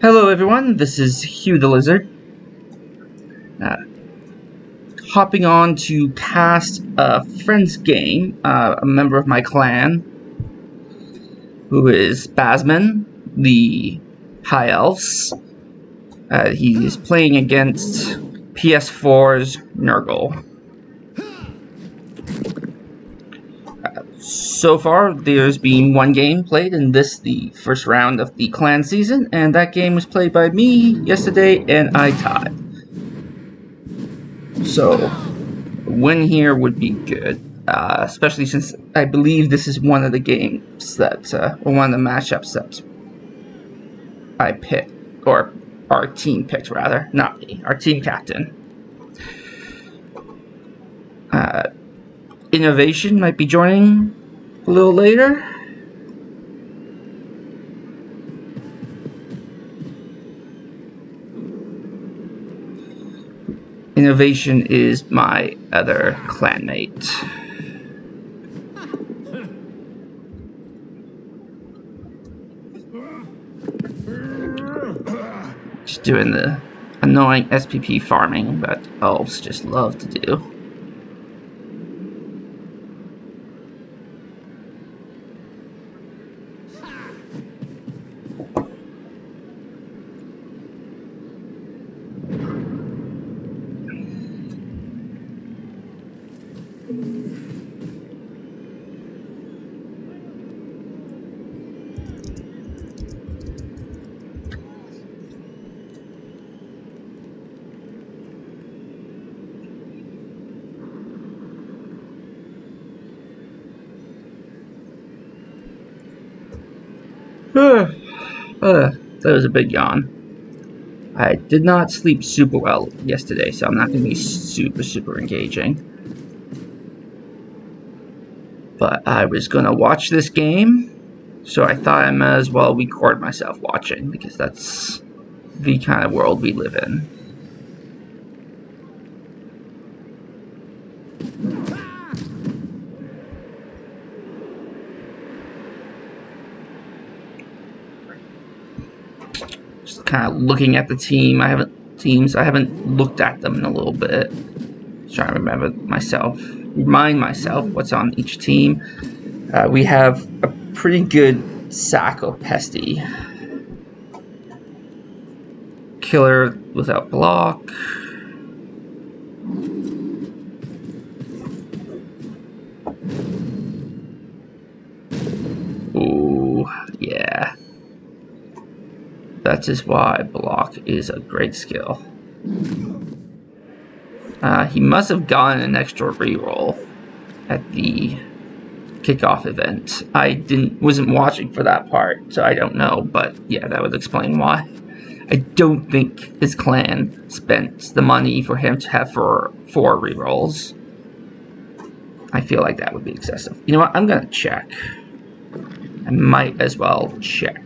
Hello everyone, this is Hugh the Lizard. Hopping on to cast a friend's game, a member of my clan, who is Basman, the High Elves. He's playing against PS4's Nurgle. So far, there's been one game played in this, the first round of the clan season, and that game was played by me yesterday, and I tied. So, a win here would be good, especially since I believe this is one of the games that, or one of the matchups that I picked, or our team picked rather, not me, our team captain. Innovation might be joining a little later. Innovation is my other clanmate. Just doing the annoying SPP farming that elves just love to do. That was a big yawn. I did not sleep super well yesterday, so I'm not going to be super engaging. But I was going to watch this game, so I thought I might as well record myself watching, because that's the kind of world we live in. Just kind of looking at the team. I haven't looked at them in a little bit. Just trying to remind myself what's on each team. We have a pretty good sack of pesty. Killer without block. Ooh, yeah. That is why block is a great skill. He must have gotten an extra reroll at the kickoff event. I wasn't watching for that part, so I don't know, but yeah, that would explain why. I don't think his clan spent the money for him to have four rerolls. I feel like that would be excessive. You know what? I'm gonna check. I might as well check.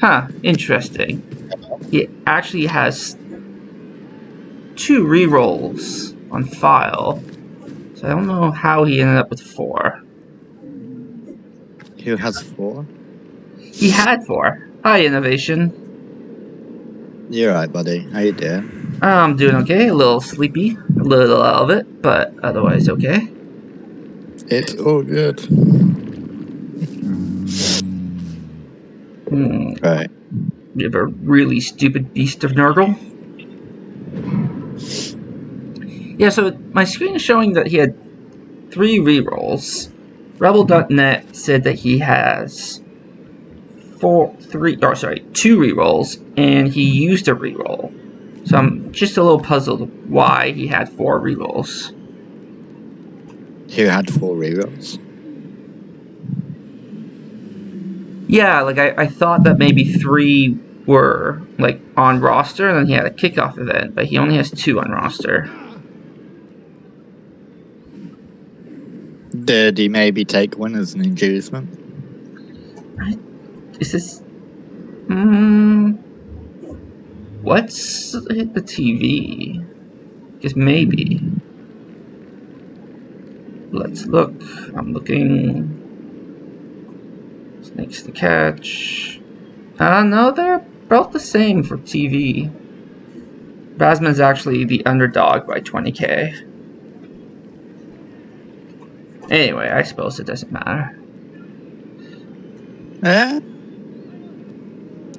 Huh, interesting. He actually has 2 rerolls on file, so I don't know how he ended up with 4. Who has 4? He had 4. Hi, Innovation. You're right, buddy. How you doing? I'm doing okay, a little sleepy, a little out of it, but otherwise okay. It's all good. Right. We have a really stupid beast of Nurgle. Yeah, so my screen is showing that he had 3 rerolls. Rebel.net said that he has 2 rerolls, and he used a reroll. So I'm just a little puzzled why he had 4 rerolls. Who had 4 rerolls? Yeah, like I thought that maybe 3 were like on roster, and then he had a kickoff event, but he only has 2 on roster. Did he maybe take one as an inducement? Is this... What's hit the TV? Guess maybe. Let's look. I'm looking. Snakes to catch. No, they're about the same for TV. Basman's actually the underdog by 20k. Anyway, I suppose it doesn't matter.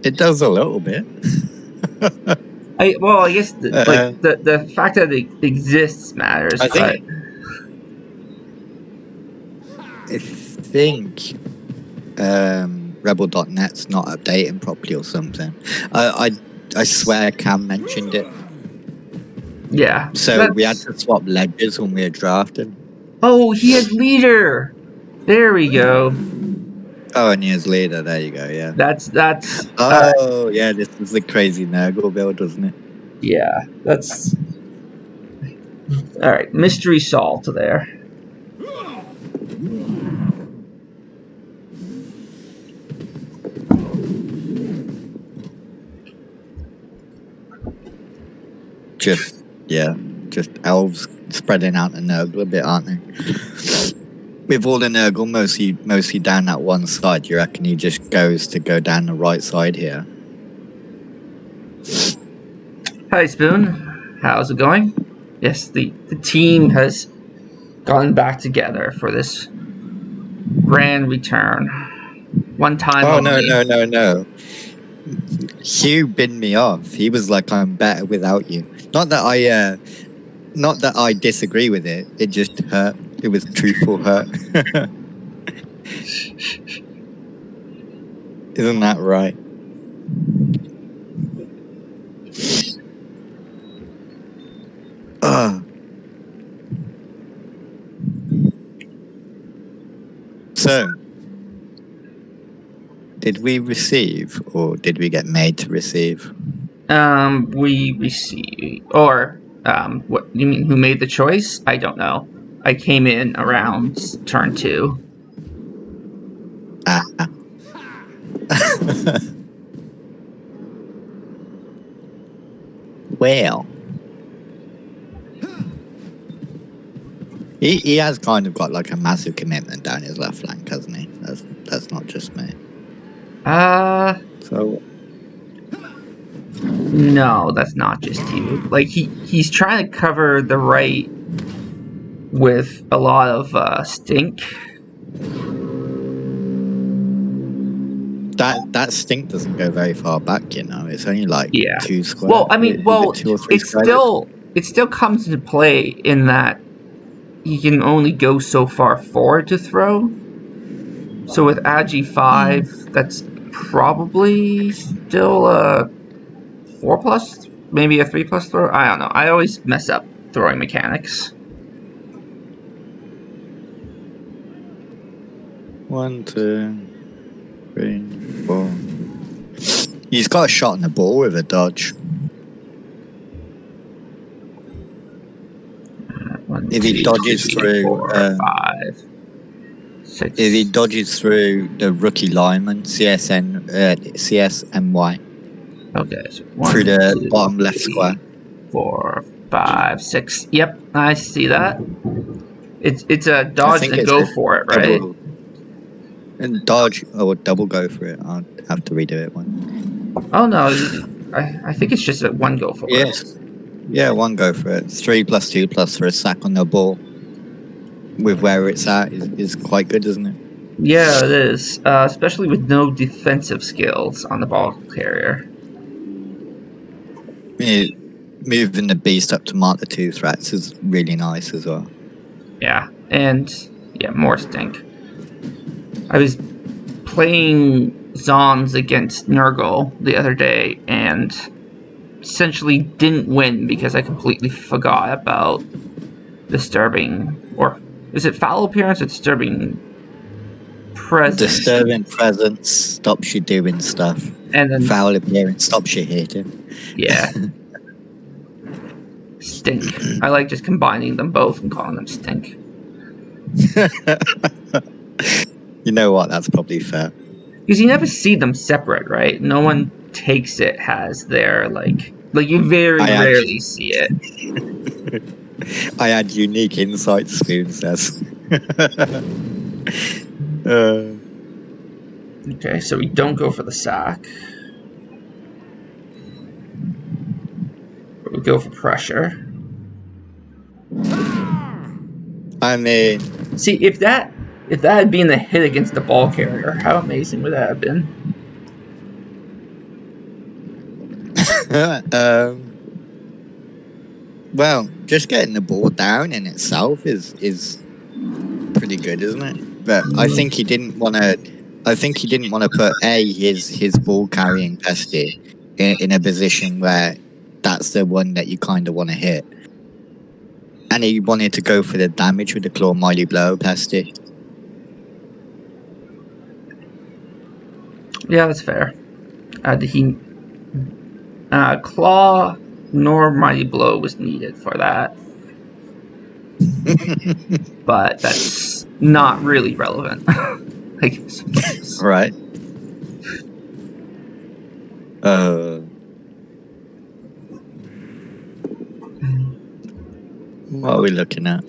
It does a little bit. I guess the fact that it exists matters. I but think Rebel.net's not updating properly or something. I swear Cam mentioned it. Yeah. So we had to swap ledgers when we were drafting. Oh, he has leader. There we go. Oh, and he has leader. There you go. Yeah. That's. Yeah. This is the crazy Nurgle build, wasn't it? Yeah. That's. All right. Mystery Salt there. Just elves spreading out the Nurgle a bit, aren't they? With all the Nurgle mostly down that one side, you reckon he just goes to go down the right side here? Hi, Spoon. How's it going? Yes, the team has gone back together for this grand return. One time only. No. Hugh binned me off. He was like, I'm better without you. Not that I disagree with it. It just hurt. It was truthful hurt. Isn't that right? So, did we receive or did we get made to receive? We receive, or what you mean? Who made the choice? I don't know. I came in around turn 2. Well, he has kind of got like a massive commitment down his left flank, hasn't he? That's not just me. So. No, that's not just you. Like he's trying to cover the right with a lot of stink. That stink doesn't go very far back, you know. It's only like 2 squares. Well, I mean, it still comes into play in that he can only go so far forward to throw. So with Agi 5, that's probably still a 4+, maybe a 3+ throw. I don't know. I always mess up throwing mechanics. 1, 2, 3, 4. He's got a shot on the ball with a dodge. If he dodges through 4, 5, 6. If he dodges through the rookie lineman, CSNY. Okay, so 1, through the 2, bottom left square. 4, 5, 6. Yep, I see that. It's a dodge and go for it, right? And dodge or double go for it. I'll have to redo it one. Oh no, I think it's just a 1 go for it. Yes. Yeah, 1 go for it. 3+2+ for a sack on the ball. With where it's at is quite good, isn't it? Yeah, it is. Especially with no defensive skills on the ball carrier. Moving the beast up to mark the 2 threats is really nice as well. Yeah, and more stink. I was playing Zons against Nurgle the other day and essentially didn't win because I completely forgot about disturbing, or is it foul appearance or disturbing presence? Disturbing presence stops you doing stuff. And then foul appearance stops you hitting. Yeah. Stink. I like just combining them both and calling them stink. You know what? That's probably fair. Because you never see them separate, right? No one takes it as their, like you very I rarely see it. I had unique insights, Spoon says. Okay, so we don't go for the sack. But we go for pressure. I mean, See, if that had been the hit against the ball carrier, how amazing would that have been? well, just getting the ball down in itself is pretty good, isn't it? But I think he didn't want to. I think he didn't want to put his ball carrying Pesty in a position where that's the one that you kind of want to hit, and he wanted to go for the damage with the claw mighty blow Pesty. Yeah, that's fair. Claw nor mighty blow was needed for that, but that's not really relevant. I guess. Right. What are we looking at?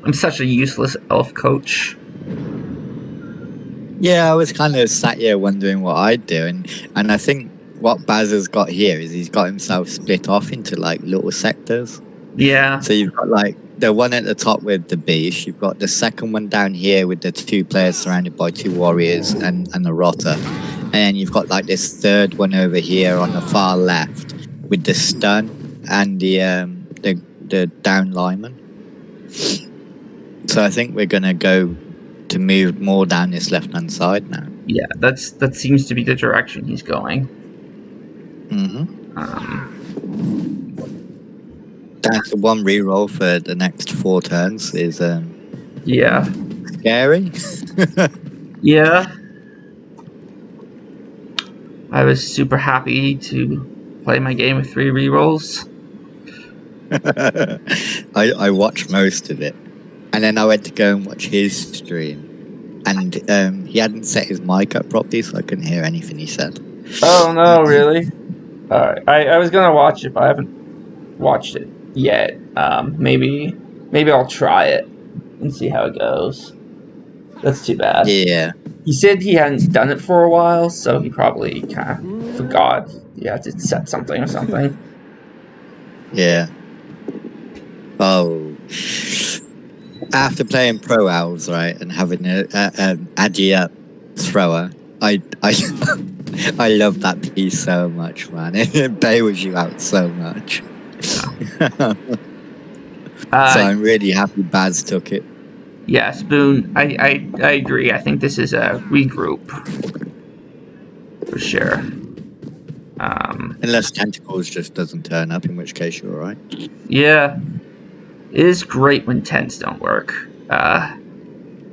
I'm such a useless elf coach. Yeah, I was kind of sat here wondering what I'd do, and I think what Baz has got here is he's got himself split off into like little sectors. Yeah. So you've got like the one at the top with the beast, you've got the second one down here with the two players surrounded by two warriors and a rotter, and then you've got like this third one over here on the far left with the stun and the down lineman. So I think we're gonna go to move more down this left hand side now. Yeah, that seems to be the direction he's going. That's the one reroll for the next 4 turns is yeah, scary. yeah. I was super happy to play my game with 3 rerolls. I watched most of it, and then I went to go and watch his stream, and he hadn't set his mic up properly, so I couldn't hear anything he said. Oh no, really? Alright, I was gonna watch it, but I haven't watched it yet. Maybe I'll try it and see how it goes. That's too bad. Yeah. He said he hadn't done it for a while, so he probably kind of forgot he had to set something or something. Yeah. Oh. After playing Pro Owls, right, and having an Adi up thrower, I I love that piece so much, man. It bails you out so much. So I'm really happy Baz took it. Yeah, Spoon, I agree. I think this is a regroup. For sure. Unless Tentacles just doesn't turn up, in which case you're alright. Yeah. It is great when tents don't work.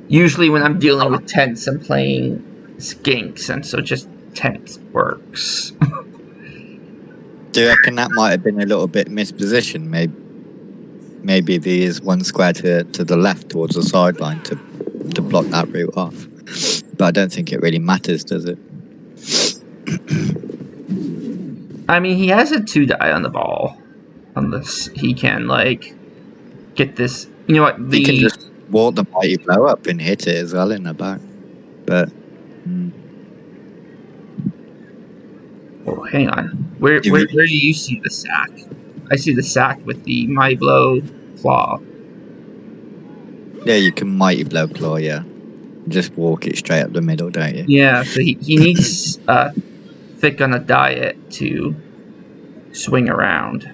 Usually when I'm dealing with tents, I'm playing skinks, and so just tent works. Do you reckon that might have been a little bit mispositioned? Maybe there is one square to the left towards the sideline to block that route off. But I don't think it really matters, does it? I mean, he has a 2 die on the ball. Unless he can, like, get this. You know what? He can just walk the mighty blow up and hit it as well in the back. But. Oh, hang on. Where do you see the sack? I see the sack with the mighty blow claw. Yeah, you can mighty blow claw, yeah. Just walk it straight up the middle, don't you? Yeah, so he needs thick on a diet to swing around.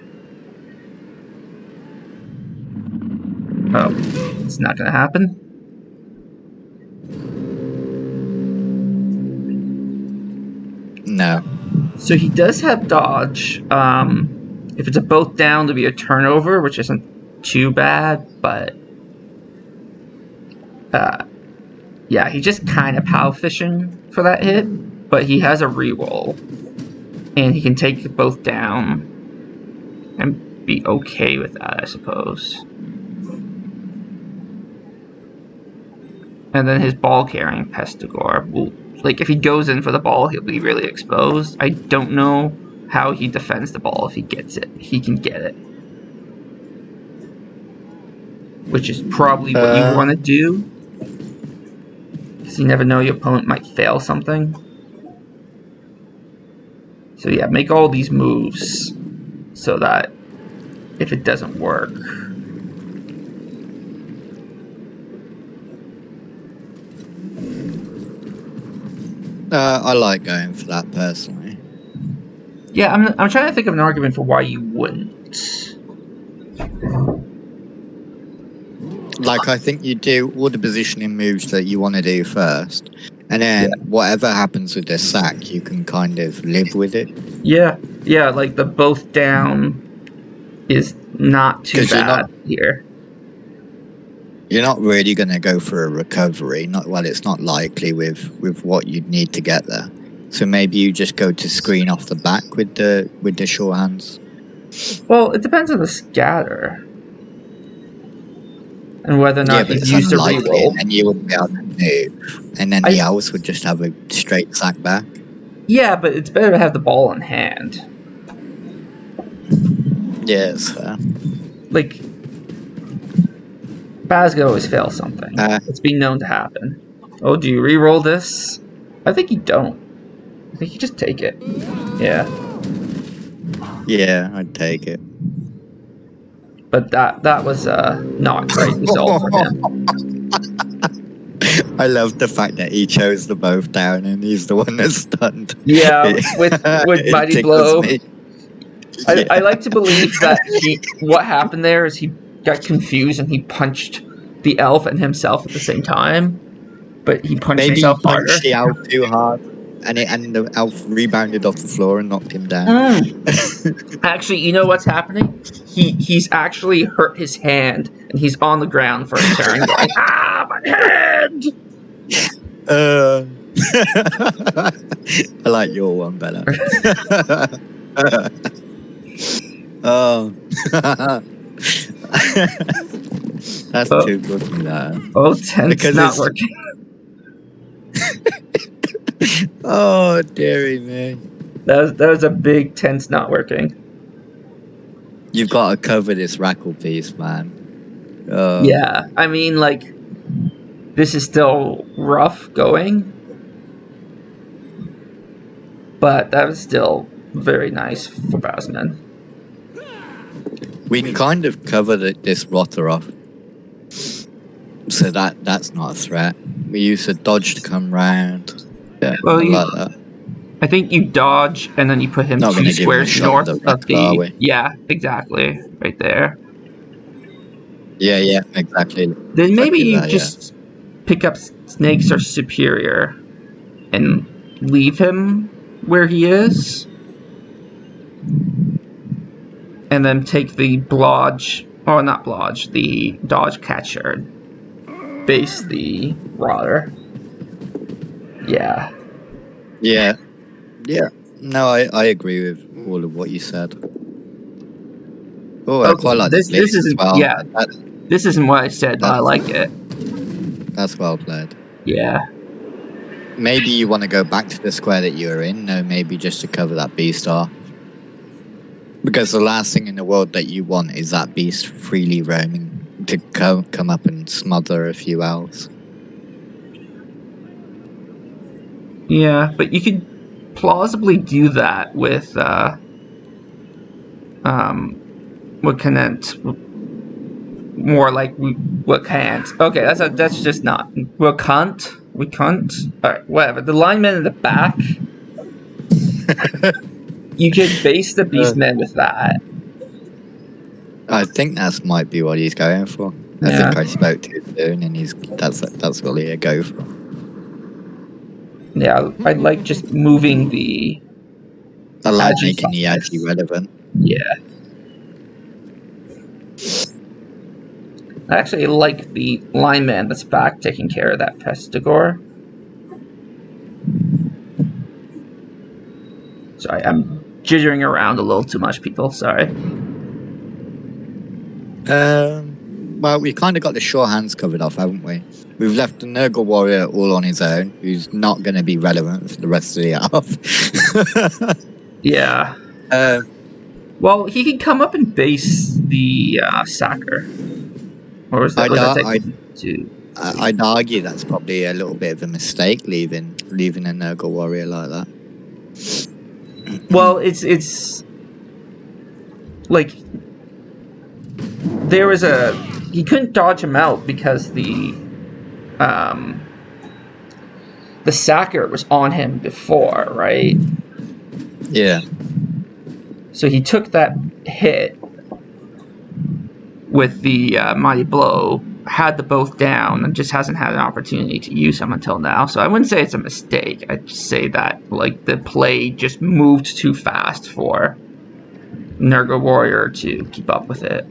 Oh, it's not gonna happen? No. So he does have dodge. If it's a both down, there'll be a turnover, which isn't too bad, but Yeah, he's just kind of pow fishing for that hit, but he has a reroll. And he can take both down and be okay with that, I suppose. And then his ball carrying Pestigore will, like, if he goes in for the ball, he'll be really exposed. I don't know how he defends the ball if he gets it. He can get it. Which is probably what you want to do. Because you never know, your opponent might fail something. So yeah, make all these moves so that if it doesn't work... I like going for that personally. Yeah, I'm trying to think of an argument for why you wouldn't. Like, I think you do all the positioning moves that you want to do first, and then whatever happens with the sack, you can kind of live with it. Yeah, like the both down is not too bad here. You're not really going to go for a recovery. It's not likely with what you'd need to get there. So maybe you just go to screen off the back with the sure hands. Well, it depends on the scatter and whether or not he's used a reroll. And you wouldn't be able to move, and then the owls would just have a straight sack back. Yeah, but it's better to have the ball in hand. Yeah, it's fair. Like, Baz could always fail something. It's been known to happen. Oh, do you re-roll this? I think you don't. I think you just take it. Yeah. Yeah, I'd take it. But that was not a great result for him. I love the fact that he chose the both down and he's the one that's stunned. Yeah, with Mighty Blow. I like to believe that what happened there is he got confused and he punched the elf and himself at the same time. But he punched himself harder. Maybe he punched the elf too hard and the elf rebounded off the floor and knocked him down. Actually, you know what's happening? He's actually hurt his hand and he's on the ground for a turn going, my hand! I like your one better. Oh. That's too good for that. Oh, 10's not working. Oh, dearie me. That was a big 10's not working. You've got to cover this rackle piece, man. Yeah, I mean, like, this is still rough going. But that was still very nice for Bowsman. We can kind of cover this rotter off. So that's not a threat. We use a dodge to come round. Yeah, well, like that. I think you dodge and then you put him 2 squares north of the... Yeah, exactly. Right there. Yeah, exactly. Then maybe you just pick up Snakes or Superior and leave him where he is. And then take the Blodge... Oh, not Blodge. The Dodge Catcher. Base the Rotter. Yeah. Yeah. No, I agree with all of what you said. Oh, I quite like this isn't, as well. Yeah, this isn't what I said, but I like it. That's well played. Yeah. Maybe you want to go back to the square that you were in. No, maybe just to cover that beast off. Because the last thing in the world that you want is that beast freely roaming to come up and smother a few owls. Yeah, but you could plausibly do that with what can't more like what can't. Okay, that's just not we can't. Alright, whatever. The lineman in the back. You could base the beastmen with that. I think that might be what he's going for. I think I spoke to him soon, and that's what he'll go for. Yeah, I'd like just moving the... I like making the Agi relevant. Yeah. I actually like the lineman that's back taking care of that pestigore. Sorry, I'm jittering around a little too much, people. Sorry. Well, we kind of got the sure hands covered off, haven't we? We've left the Nurgle warrior all on his own, who's not going to be relevant for the rest of the half. Yeah. Well, he can come up and base the Sacker. Or was that? I'd argue that's probably a little bit of a mistake leaving a Nurgle warrior like that. Well, it's like there was he couldn't dodge him out because the Sacker was on him before, right? Yeah. So he took that hit with the Mighty Blow, had the both down, and just hasn't had an opportunity to use them until now. So I wouldn't say it's a mistake. I'd just say that like the play just moved too fast for Nurgle Warrior to keep up with it.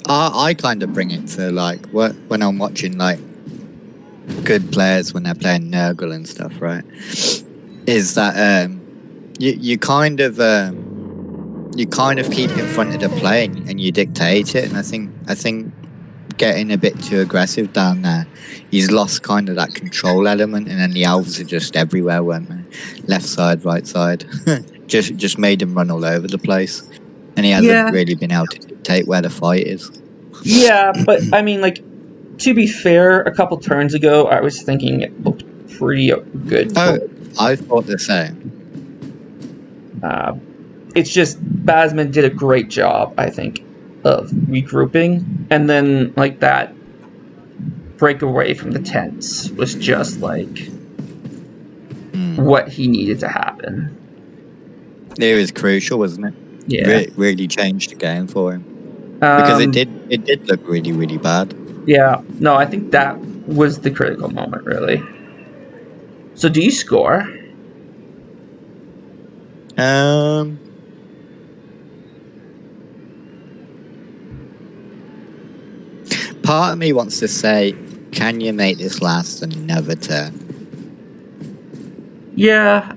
I kind of bring it to like when I'm watching like good players when they're playing Nurgle and stuff, right? Is that you kind of keep in front of the play and you dictate it, and I think getting a bit too aggressive down there, he's lost kind of that control element, and then the elves are just everywhere, weren't they? Left side, right side, just made him run all over the place, and he hasn't really been able to dictate where the fight is. Yeah, but I mean, like, to be fair, a couple turns ago, I was thinking it looked pretty good. Oh, I thought the same. It's just Basman did a great job, I think, of regrouping, and then like that breakaway from the tents was just like what he needed to happen. It was crucial, wasn't it? Yeah, really changed the game for him because it did look really, really bad. Yeah, no, I think that was the critical moment, really. So, do you score? Part of me wants to say, can you make this last another turn? Yeah,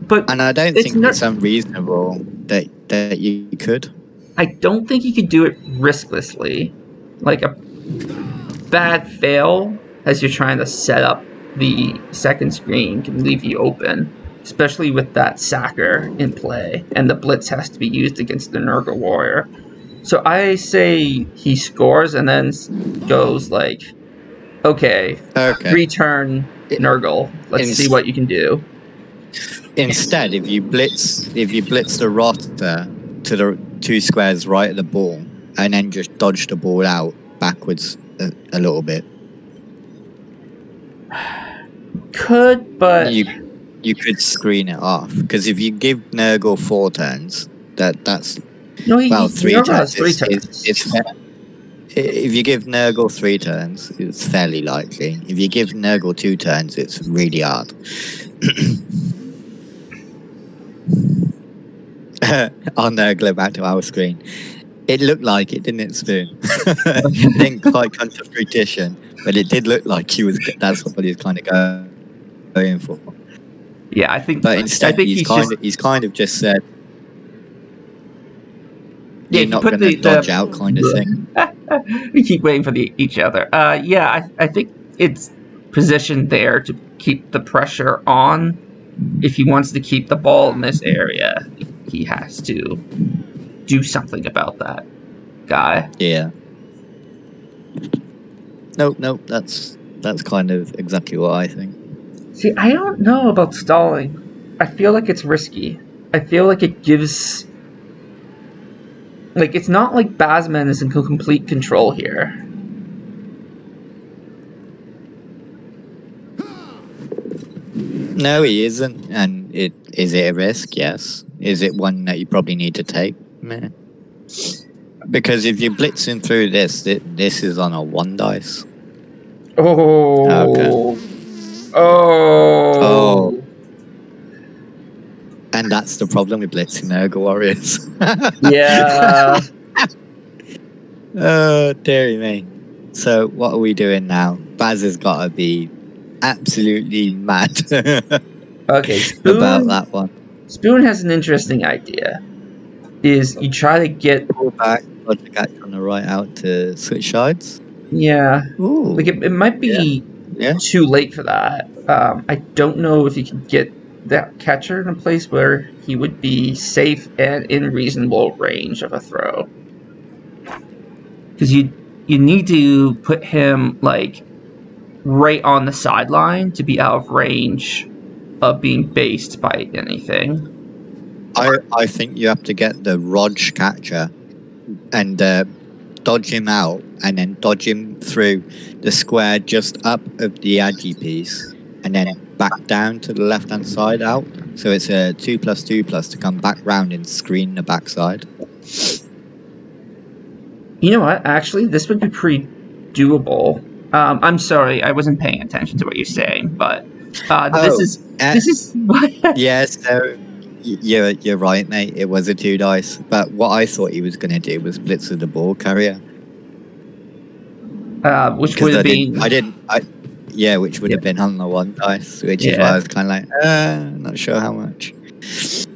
but... And I don't think it's unreasonable that you could. I don't think you could do it risklessly. Like, a bad fail as you're trying to set up the second screen can leave you open, especially with that Sacker in play, and the Blitz has to be used against the Nurgle Warrior. So I say he scores and then goes like, okay. Return Nurgle. Let's see what you can do. Instead, if you blitz the rotter to the 2 squares right of the ball, and then just dodge the ball out backwards a little bit. Could, but you could screen it off, because if you give Nurgle 4 turns, that's 3 turns. It's fair. If you give Nurgle 3 turns, it's fairly likely. If you give Nurgle 2 turns, it's really hard. I'll Nurgle back to our screen. It looked like it, didn't it, Spoon? Didn't quite come to fruition, but it did look like that's what he was kind of going for. Yeah, I think. But instead, he's kind of just said, "You're not going to dodge out," kind of thing. We keep waiting for each other. Yeah, I think it's positioned there to keep the pressure on. If he wants to keep the ball in this area, he has to do something about that guy. Yeah. Nope. That's kind of exactly what I think. See, I don't know about stalling. I feel like it's risky. I feel like it gives... Like, it's not like Basman is in complete control here. No, he isn't. And is it a risk? Yes. Is it one that you probably need to take? Meh. Because if you're blitzing through this is on a 1 dice. Oh. Okay. Oh. And that's the problem with blitzing Ergo Warriors. Yeah. Oh, dearie me. So what are we doing now? Baz has got to be absolutely mad Okay, about that one. Spoon has an interesting idea. Is you try to get Pull back, dodge catch on the right out to switch sides. Ooh, like it might be yeah. too late for that. I don't know if you can get that catcher in a place where he would be safe and in reasonable range of a throw. Because you need to put him like right on the sideline to be out of range of being based by anything. I think you have to get the Rodge catcher and dodge him out and then dodge him through the square just up of the agi piece and then back down to the left hand side out. So it's a 2+2+ to come back round and screen the backside. You know what? Actually, this would be pretty doable. I'm sorry, I wasn't paying attention to what you're saying, but this is what. Yes, so you're right, mate. It was a 2 dice, but what I thought he was going to do was blitz with the ball carrier, Which would have been. which would have been on the 1 dice, which is why I was kind of like, not sure how much.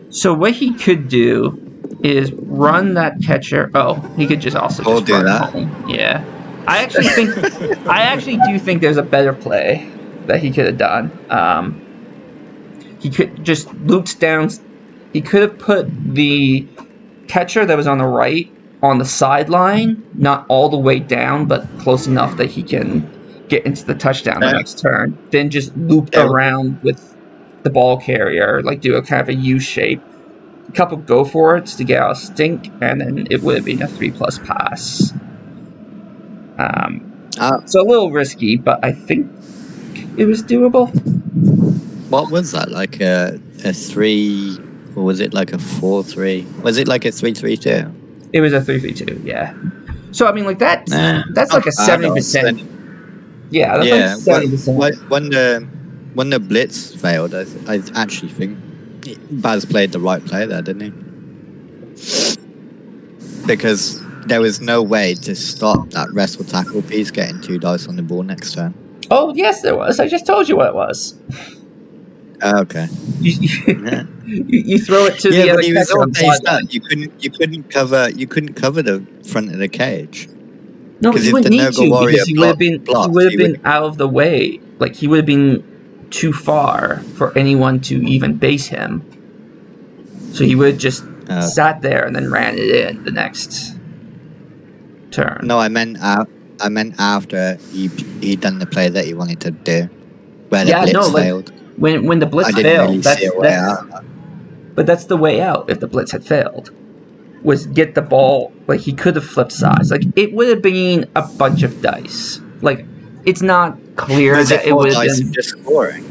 So what he could do is run that catcher. Oh, he could just also just do run that. home. Yeah, I actually do think there's a better play that he could have done. He could just looped down. He could have put the catcher that was on the right on the sideline, not all the way down, but close enough that he can get into the touchdown the next turn. Then just loop around with the ball carrier, like do a kind of a U shape. A couple go for it to get out of stink, and then it would have been a 3+ pass. So a little risky, but I think it was doable. What was that? Like a 3, or was it like a 4-3? Was it like a 3-3-2? It was a 3-3-2, yeah. So I mean, like that's like a 70%. Yeah, that's like 70%. When the blitz failed, I actually think Baz played the right play there, didn't he? Because there was no way to stop that wrestle tackle piece getting 2 dice on the ball next turn. Oh yes, there was. I just told you what it was. Okay. You throw it to the other catcher on the sideline. You couldn't cover the front of the cage. No, he wouldn't need to because he would have been out of the way. Like he would have been too far for anyone to even base him. So he would have just sat there and then ran it in the next turn. No, I meant after he done the play that he wanted to do, where the blitz failed. When the blitz failed, but that's the way out. If the blitz had failed, was get the ball. Like he could have flipped sides. Like it would have been a bunch of dice. Like it's not clear that it would have been just scoring.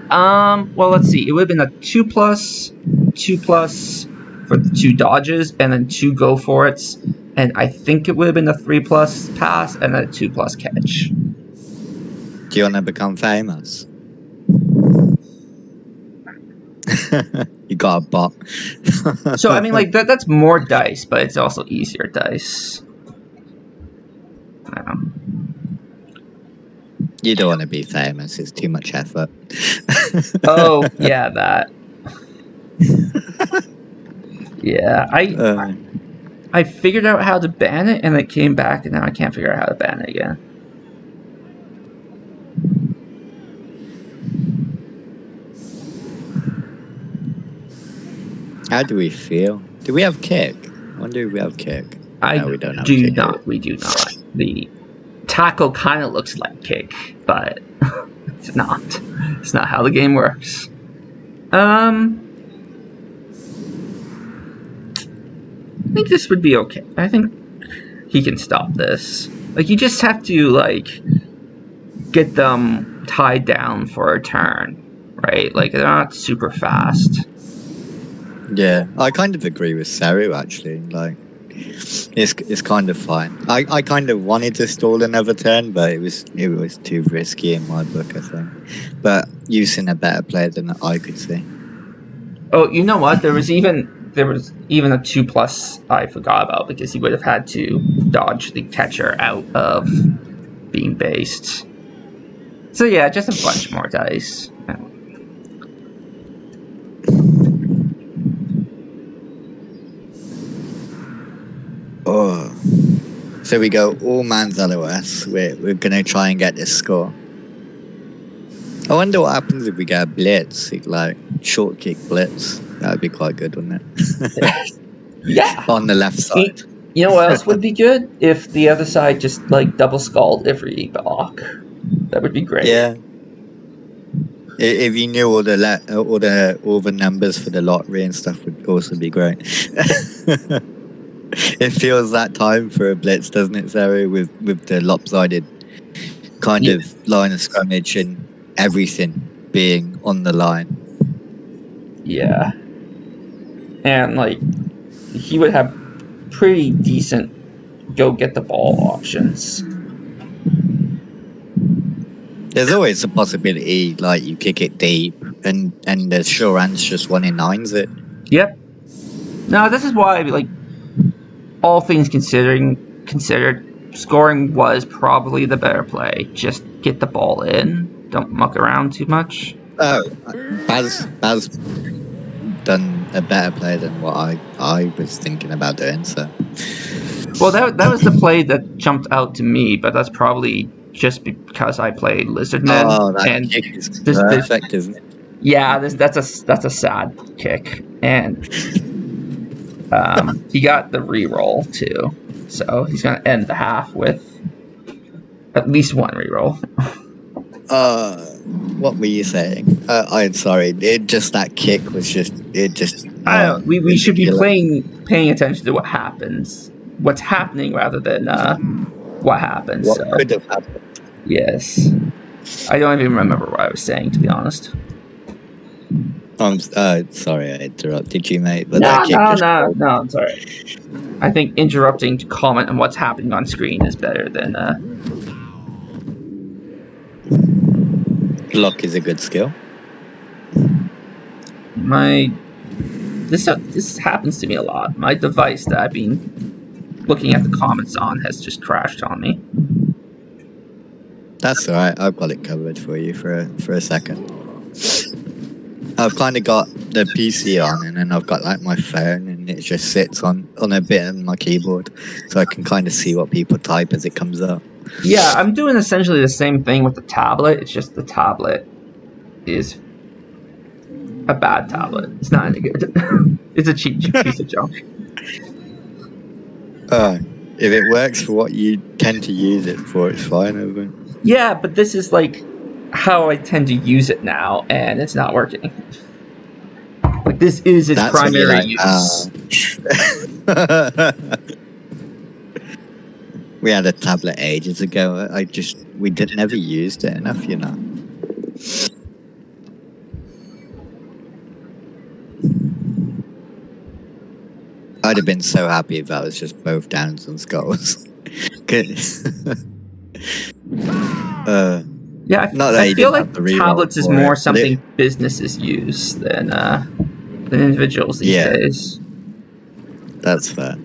Well, let's see. It would have been a 2+, 2+ for the 2 dodges, and then 2 go for it's, and I think it would have been a 3+ pass and a 2+ catch. Do you want to become famous? You got a bot. So I mean, like that's more dice, but it's also easier dice. I don't know. You don't want to be famous. It's too much effort. Oh yeah, that. Yeah, I figured out how to ban it, and it came back, and now I can't figure out how to ban it again. How do we feel? Do we have kick? I wonder if we have kick. No, we don't have kick. We do not. The tackle kind of looks like kick, but it's not. It's not how the game works. I think this would be okay. I think he can stop this. Like, you just have to, like, get them tied down for a turn, right? Like, they're not super fast. Yeah, I kind of agree with Saru, actually. Like, it's kind of fine. I kind of wanted to stall another turn, but it was too risky in my book, I think. But you've seen a better player than I could see. Oh, you know what? There was even a 2+ I forgot about because he would have had to dodge the catcher out of being based. So yeah, just a bunch more dice. Oh. So we go all man's LOS. We're gonna try and get this score. I wonder what happens if we get a blitz, like short kick blitz. That would be quite good, wouldn't it? Yeah. On the left side. You know what else would be good? If the other side just like double skulled every block. That would be great. Yeah. If you knew all the numbers for the lottery and stuff, would also be great. It feels that time for a blitz, doesn't it, Sarah? With the lopsided kind of line of scrimmage and everything being on the line. Yeah. And like he would have pretty decent go get the ball options. There's always a possibility, like you kick it deep, and the sure hand's just 1 in 9s it. Yep. No, this is why, like, all things considered, scoring was probably the better play. Just get the ball in. Don't muck around too much. Oh, Baz done a better play than what I was thinking about doing. So, well, that was the play that jumped out to me, but that's probably just because I played Lizardman. Oh, that and kick is perfect, isn't it? Yeah, that's a sad kick, and he got the reroll too, so he's gonna end the half with at least one reroll. What were you saying? I'm sorry. That kick was just. We should be paying attention to what's happening rather than what happens. What could have happened? Yes, I don't even remember what I was saying, to be honest. I'm sorry I interrupted you, mate. But No, I'm sorry. I think interrupting to comment on what's happening on screen is better than. Block is a good skill. This happens to me a lot. My device that I've been looking at the comments on has just crashed on me. That's alright. I've got it covered for you for a second. I've kind of got the PC on, and then I've got like my phone, and it just sits on a bit of my keyboard, so I can kind of see what people type as it comes up. Yeah, I'm doing essentially the same thing with the tablet. It's just the tablet is a bad tablet. It's not any good. It's a cheap piece of junk. If it works for what you tend to use it for, it's fine, isn't it? Yeah, but this is like how I tend to use it now, and it's not working. Like, this is its primary use. We had a tablet ages ago. We never used it enough, you know. I'd have been so happy if that was just both downs and skulls. Yeah, I feel like tablets is more something businesses use than individuals these days. That's fair.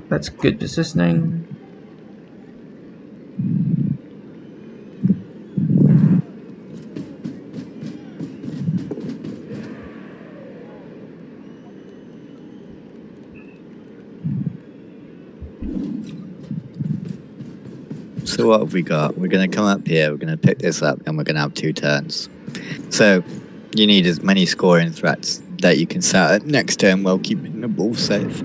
That's good positioning. So what have we got? We're going to come up here, we're going to pick this up, and we're going to have 2 turns. So you need as many scoring threats that you can set up next turn while keeping the ball safe.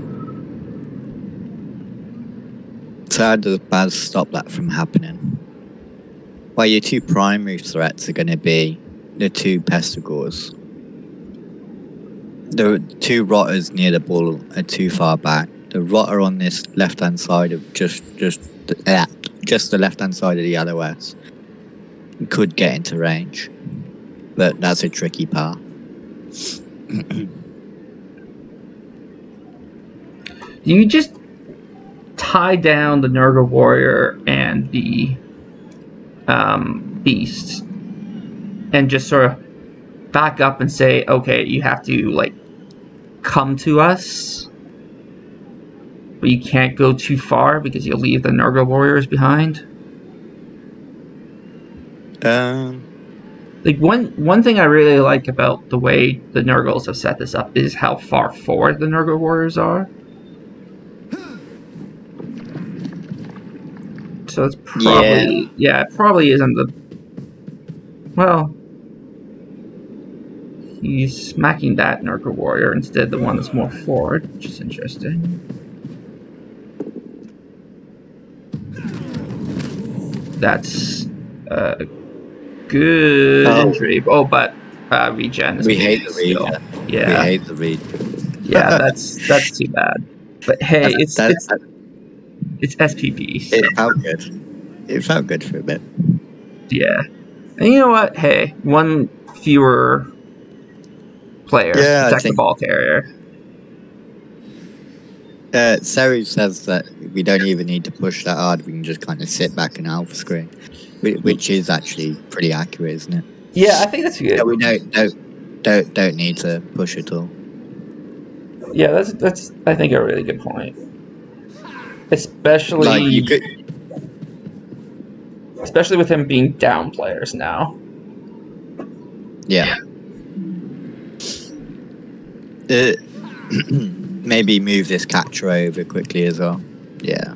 So how does Baz stop that from happening? Well, your 2 primary threats are going to be the 2 pestigores. The 2 rotters near the ball are too far back. The rotter on this left-hand side of just the left-hand side of the LOS could get into range, but that's a tricky part. Do you just tie down the Nurgle Warrior and the beasts, and just sort of back up and say, okay, you have to like come to us, but you can't go too far because you'll leave the Nurgle warriors behind. Like one thing I really like about the way the Nurgles have set this up is how far forward the Nurgle warriors are. So it's probably it probably isn't the well. He's smacking that Nurgle warrior instead, the one that's more forward, which is interesting. That's good injury. Oh, but regen. We hate the regen. Yeah, we hate the regen. Yeah, that's too bad. But hey, it's SPP. So. It felt good. It felt good for a bit. Yeah, and you know what? Hey, one fewer player protect the ball carrier. Seri says that we don't even need to push that hard. We can just kind of sit back and alpha screen, which is actually pretty accurate, isn't it? Yeah, I think that's good. Yeah, we don't need to push at all. Yeah, that's I think a really good point. Especially especially with him being down players now. Yeah. Maybe move this catcher over quickly as well. Yeah.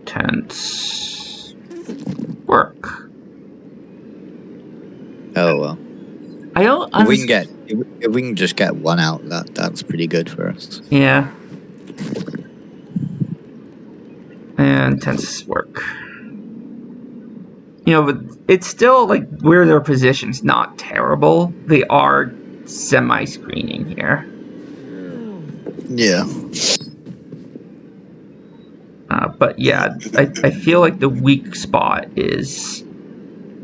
Tense work. Oh well. I don't. If we can just get one out, that's pretty good for us. Yeah. And tense work. You know, but it's still like where their position's not terrible. They are semi-screening here. Yeah. But yeah, I feel like the weak spot is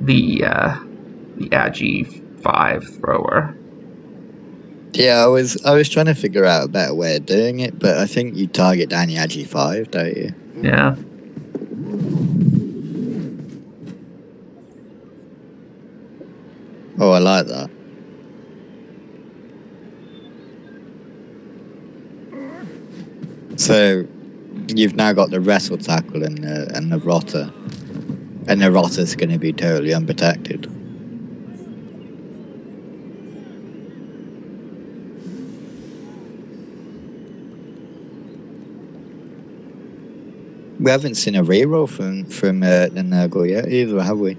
the Agi 5 thrower. Yeah, I was trying to figure out a better way of doing it, but I think you target down the Agi 5, don't you? Yeah. Oh, I like that. So, you've now got the wrestle tackle and the rotter, and the rotter's going to be totally unprotected. We haven't seen a reroll from the Nurgle yet either, have we?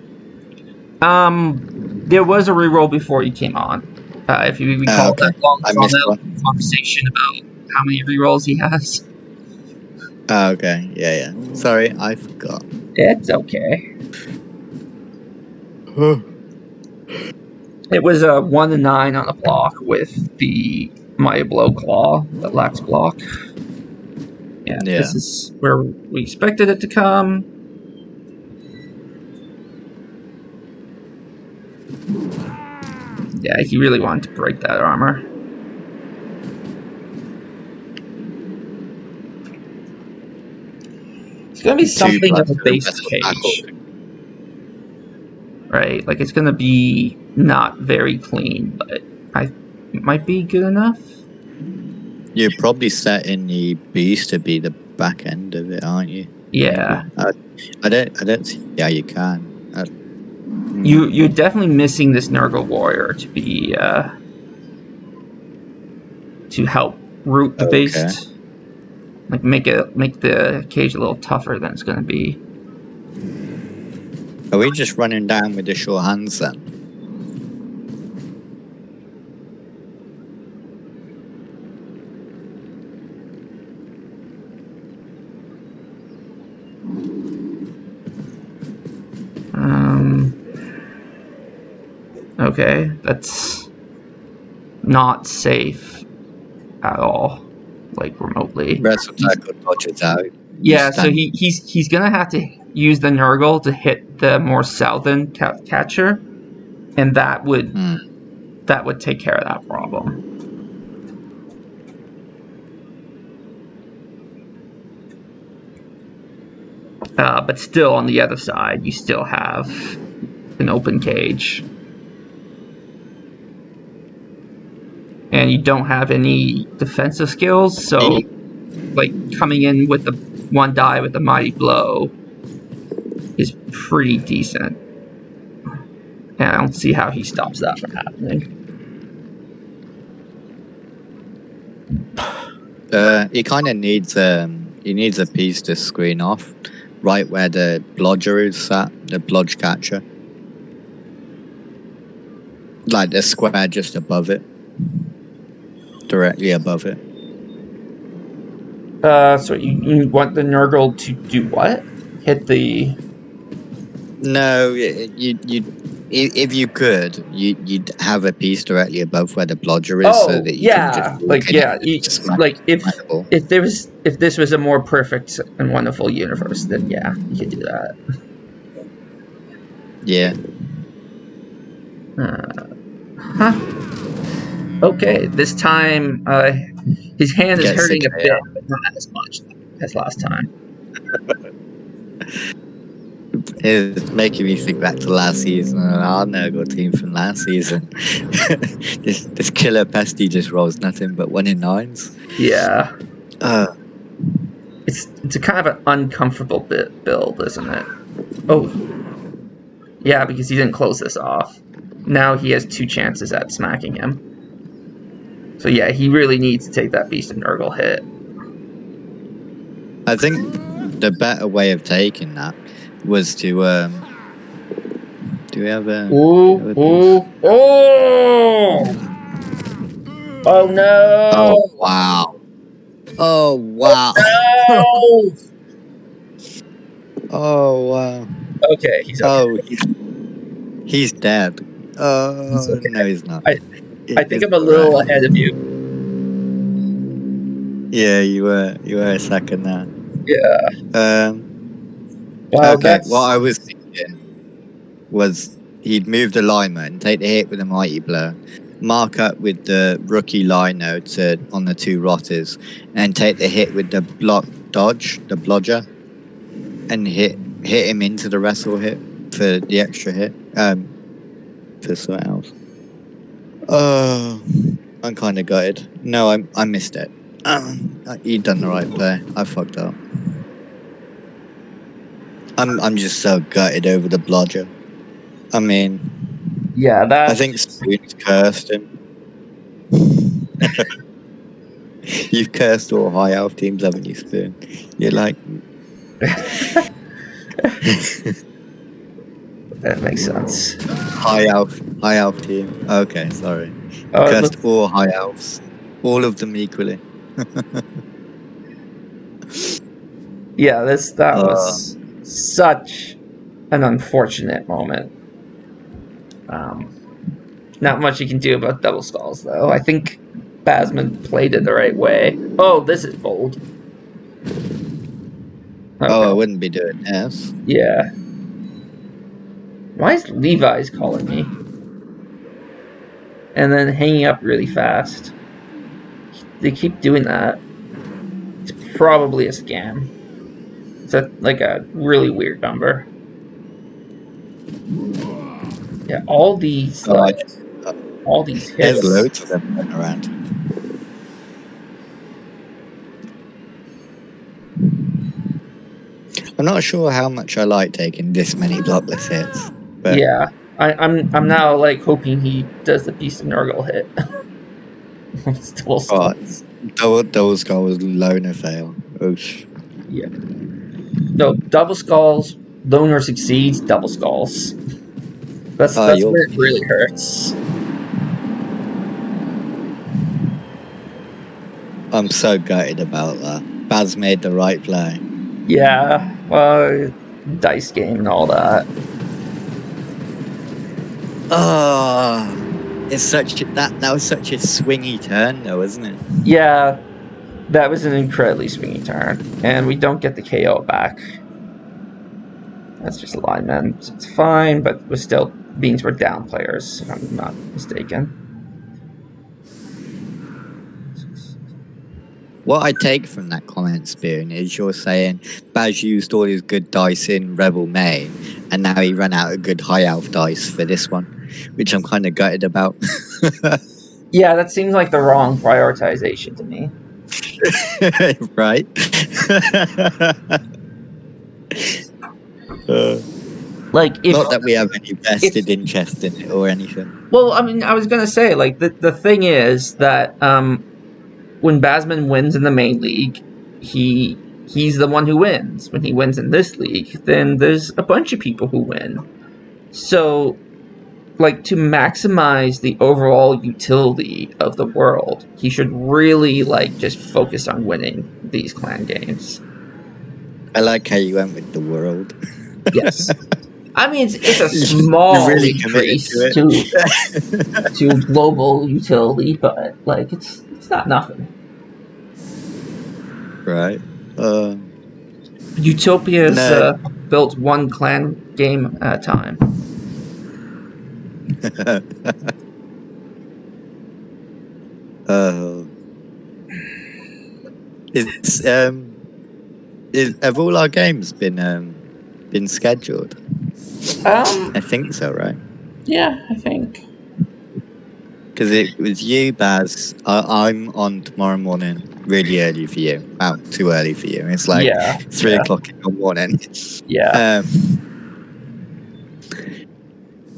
There was a reroll before you came on. If you recall that long conversation about how many rerolls he has. Oh, okay. Yeah. Sorry, I forgot. It's okay. It was a 1 to 9 on the block with the Maya Blow Claw that lacks block. Yeah, this is where we expected it to come. Yeah, he really wanted to break that armor. It's going to be something of a base cage. Right? Like, it's going to be not very clean, but it might be good enough. You're probably setting the beast to be the back end of it, aren't you? Yeah. I don't see how you can. You're definitely missing this Nurgle warrior to be to help root the beast. Like make the cage a little tougher than it's going to be. Are we just running down with the sure hands then? Okay, that's not safe at all, like remotely. Wrestle tackle dodges out. Yeah, so he's gonna have to use the Nurgle to hit the more southern catcher, and that would take care of that problem. But still, on the other side, you still have an open cage. And you don't have any defensive skills, so, like, coming in with the one die with the mighty blow is pretty decent. And I don't see how he stops that from happening. He kind of needs a piece to screen off, right where the blodger is sat, the blodge catcher, like the square just above it, directly above it. So you want the Nurgle to do what? Hit the... No, if you could, you'd have a piece directly above where the blodger is, so that you can just like if this was a more perfect and wonderful universe, then yeah, you could do that. Yeah. Okay, this time his hand is hurting a bit, but not as much as last time. It's making me think back to last season and our Nurgle team from last season. this killer pesty just rolls nothing but 1 in 9s. Yeah. It's a kind of an uncomfortable build, isn't it? Oh. Yeah, because he didn't close this off. Now he has 2 chances at smacking him. So yeah, he really needs to take that Beast of Nurgle hit. I think the better way of taking that was to do we have a oh no! Oh wow. Oh wow. No! Oh wow. Okay, he's okay. Oh, he's dead. Oh okay. no, he's not. I think I'm a little ahead of you. Yeah, you were a second there. Yeah. Well, okay, what I was thinking was he'd move the alignment and take the hit with a mighty blow, mark up with the rookie lino on the 2 rotters, and take the hit with the the blodger, and hit him into the wrestle hit for the extra hit. For something else. Oh, I'm kind of gutted. No, I missed it. You done the right play. I fucked up. I'm just so gutted over the blodger. I mean, yeah, I think Spoon's cursed him. You've cursed all high elf teams, haven't you, Spoon? You're like. That makes sense. High elf team. Okay, sorry. Cursed all high elves, all of them equally. Yeah, that was such an unfortunate moment. Not much you can do about double skulls, though. I think Basman played it the right way. Oh, this is bold. Okay. Oh, I wouldn't be doing this. Yeah. Why is Levi's calling me? And then hanging up really fast. They keep doing that. It's probably a scam. It's like a really weird number. Yeah, all these all these hits. There's loads of them going around. I'm not sure how much I like taking this many blockless hits. But yeah, I'm now like hoping he does the Beast of Nurgle hit. Double skulls. Double skulls, loner fail. Oosh. Yeah. No, double skulls, loner succeeds, double skulls. That's where it really hurts. I'm so gutted about that. Baz made the right play. Yeah, dice game and all that. Oh, it's that was such a swingy turn, though, wasn't it? Yeah, that was an incredibly swingy turn, and we don't get the KO back. That's just alignment. It's fine, but we're still means we're down players, if I'm not mistaken. What I take from that comment, Spoon, is you're saying Baz used all his good dice in Rebel May, and now he ran out of good high elf dice for this one, which I'm kind of gutted about. Yeah, that seems like the wrong prioritization to me. Right? Like, if Not that we have any vested interest in it or anything. well, I mean, I was gonna say, like, the thing is that when Basman wins in the main league, he's the one who wins. When he wins in this league, then there's a bunch of people who win. So, like, to maximize the overall utility of the world, he should really, like, just focus on winning these clan games. I like how you went with the world. Yes. I mean, it's a small really increase to to global utility, but, like, it's not nothing. Right. Utopia's built one clan game at a time. Have all our games been scheduled? I think so, right? Yeah, I think. Because it was you, Baz. I'm on tomorrow morning, really early for you. Well, too early for you. It's like 3 o'clock in the morning. Yeah.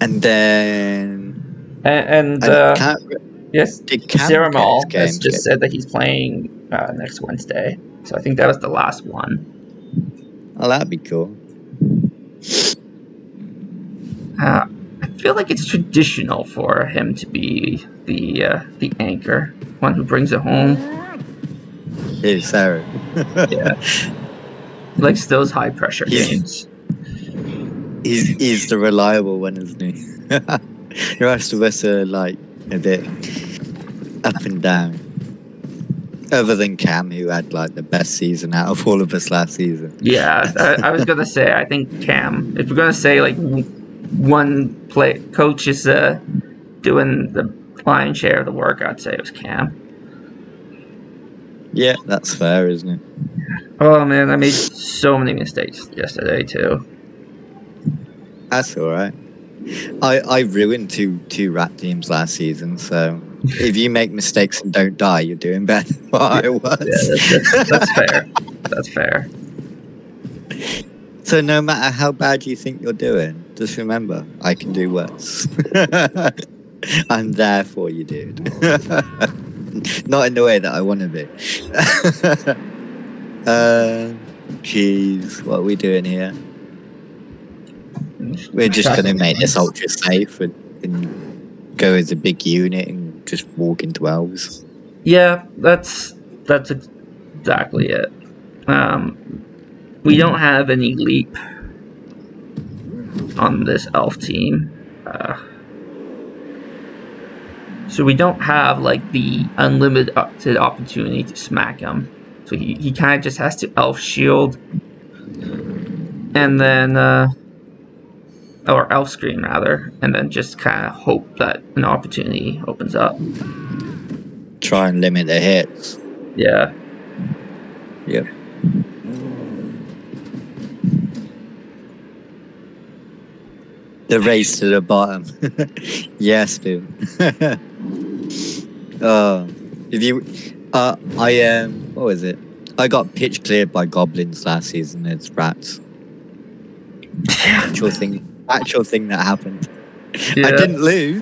And then yes, did Cam Ceramal get his has just said that he's playing next Wednesday. So I think that was the last one. Oh, that'd be cool. I feel like it's traditional for him to be the anchor, one who brings it home. Hey, Sarah. Yeah. He likes those high pressure games. He's the reliable one, isn't he? The rest of us are like a bit up and down. Other than Cam, who had like the best season out of all of us last season. Yeah, I was gonna say, I think Cam. If we're gonna say like one coach is doing the lion's share of the work, I'd say it was Cam. Yeah, that's fair, isn't it? Oh man, I made so many mistakes yesterday too. That's all right. I ruined two rat teams last season, so if you make mistakes and don't die, you're doing better than what I was. Yeah, that's fair. That's fair. So no matter how bad you think you're doing, just remember, I can do worse. I'm there for you, dude. Not in the way that I want to be. Jeez, what are we doing here? We're just going to make this ultra safe and go as a big unit and just walk into elves. Yeah, that's exactly it. We don't have any leap on this elf team. So we don't have like the unlimited opportunity to smack him. So he kind of just has to elf shield. And then or elf screen rather, and then just kind of hope that an opportunity opens up. Try and limit the hits. Yeah. Yep. The race to the bottom. Yes, dude. If you, what was it? I got pitch cleared by goblins last season. It's rats. Actual thing that happened. Yeah. I didn't lose,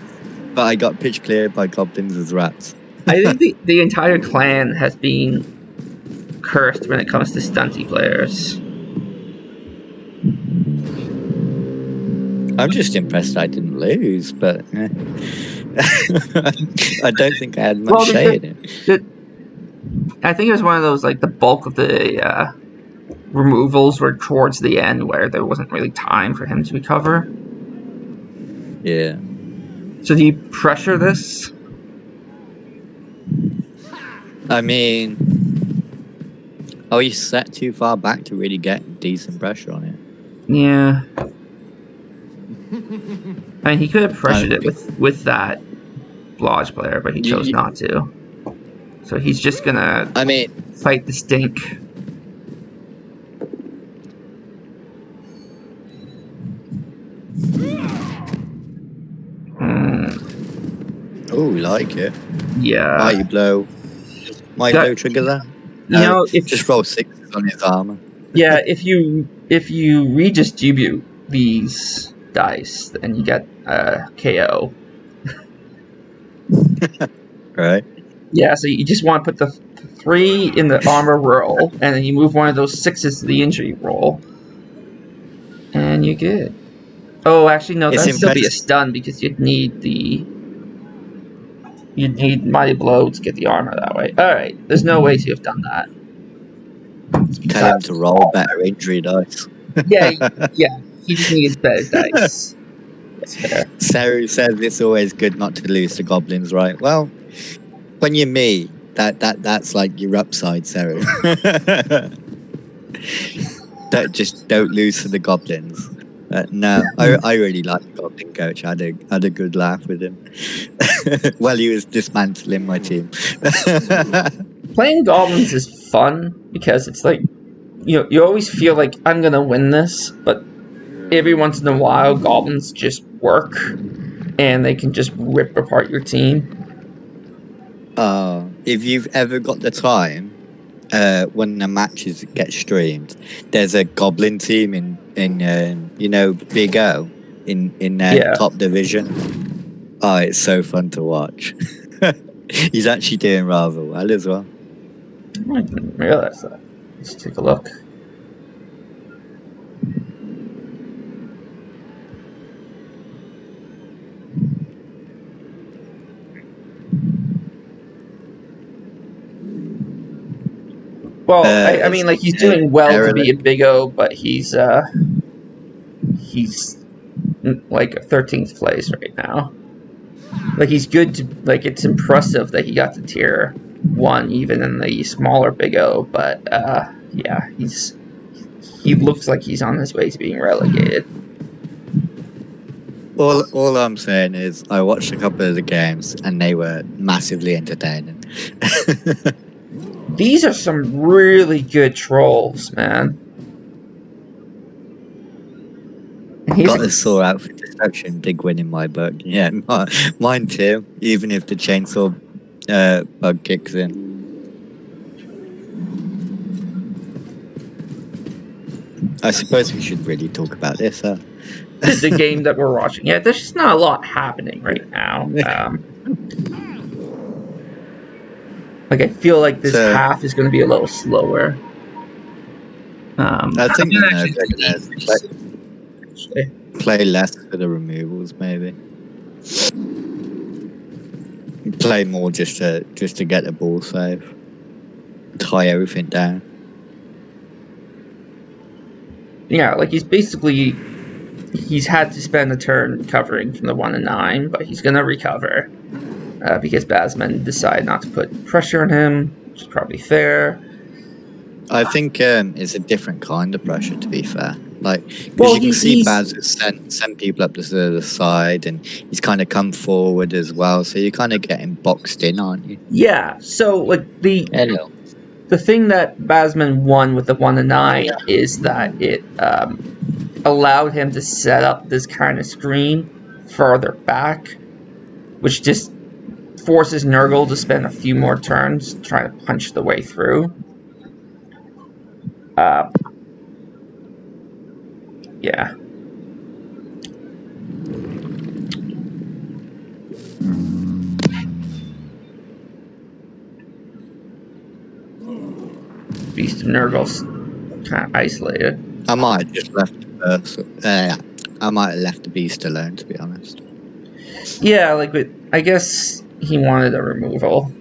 but I got pitch cleared by goblins as rats. I think the entire clan has been cursed when it comes to stunty players. I'm just impressed I didn't lose, but I don't think I had much say in it. I think it was one of those, like, the bulk of the removals were towards the end where there wasn't really time for him to recover. Yeah. So do you pressure this? I mean, you set too far back to really get decent pressure on it. Yeah. I mean, he could have pressured it with that Blodge player, but he chose not to. So he's just gonna fight the stink. Oh, like it. Yeah. Mighty blow. Mighty blow trigger that? You know, if just roll 6s on his armor. yeah, if you redistribute these dice, then you get KO. Right. Yeah, so you just want to put the 3 in the armor roll, and then you move one of those 6s to the injury roll, and you're good. Oh, actually, no, It's that'd still be a impressive. stun because you'd need Mighty Blow to get the armor that way. Alright, there's no way to have done that. Tell him to roll better injury dice. Yeah, he just needed better dice. That's fair. Saru says it's always good not to lose to goblins, right? Well, when you're me, that's like your upside, Saru. Don't lose to the goblins. No, I really like the goblin coach. I had a good laugh with him while he was dismantling my team. Playing goblins is fun because it's like you always feel like I'm gonna win this, but every once in a while goblins just work and they can just rip apart your team. If you've ever got the time, when the matches get streamed, there's a goblin team in Big O in their top division. Oh, it's so fun to watch. He's actually doing rather well as well. I didn't realize that. Let's take a look. Well, I mean, like, he's doing well to be a Big O, but he's like 13th place right now. Like, he's good to, like, it's impressive that he got to tier 1 even in the smaller Big O, but yeah, he looks like he's on his way to being relegated. All I'm saying is I watched a couple of the games and they were massively entertaining. These are some really good trolls, man. Got a sore out for destruction, big win in my book. Yeah, mine too, even if the chainsaw bug kicks in. I suppose we should really talk about this, huh? The game that we're watching. Yeah, there's just not a lot happening right now. Like, I feel like this half is going to be a little slower. I think they're going to play less for the removals, maybe. Play more just to get the ball safe. Tie everything down. Yeah, like he's had to spend a turn covering from the 1 and 9, but he's going to recover. Because Basman decided not to put pressure on him, which is probably fair. I think it's a different kind of pressure, to be fair. Like, because you can see Baz has sent people up to the side, and he's kind of come forward as well. So you're kind of getting boxed in, aren't you? Yeah. So like the thing that Basman won with the 1 and 9 is that it allowed him to set up this kind of screen further back, which just forces Nurgle to spend a few more turns trying to punch the way through. Yeah. Beast of Nurgle's kind of isolated. I might have just left I might have left the beast alone, to be honest. Yeah, like, I guess he wanted a removal.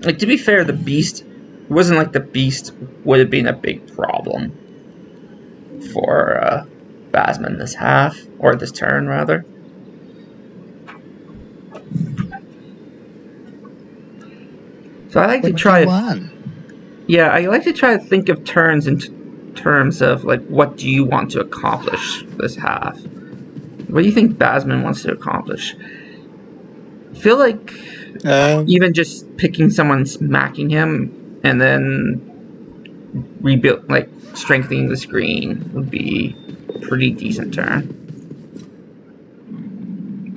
Like, to be fair, the beast... It wasn't like the beast would have been a big problem for Basman this half, or this turn, rather. So I like to try... Yeah, I like to try to think of turns in terms of, like, what do you want to accomplish this half? What do you think Basman wants to accomplish? I feel like Even just picking someone, smacking him, and then rebuild, like strengthening the screen, would be a pretty decent turn.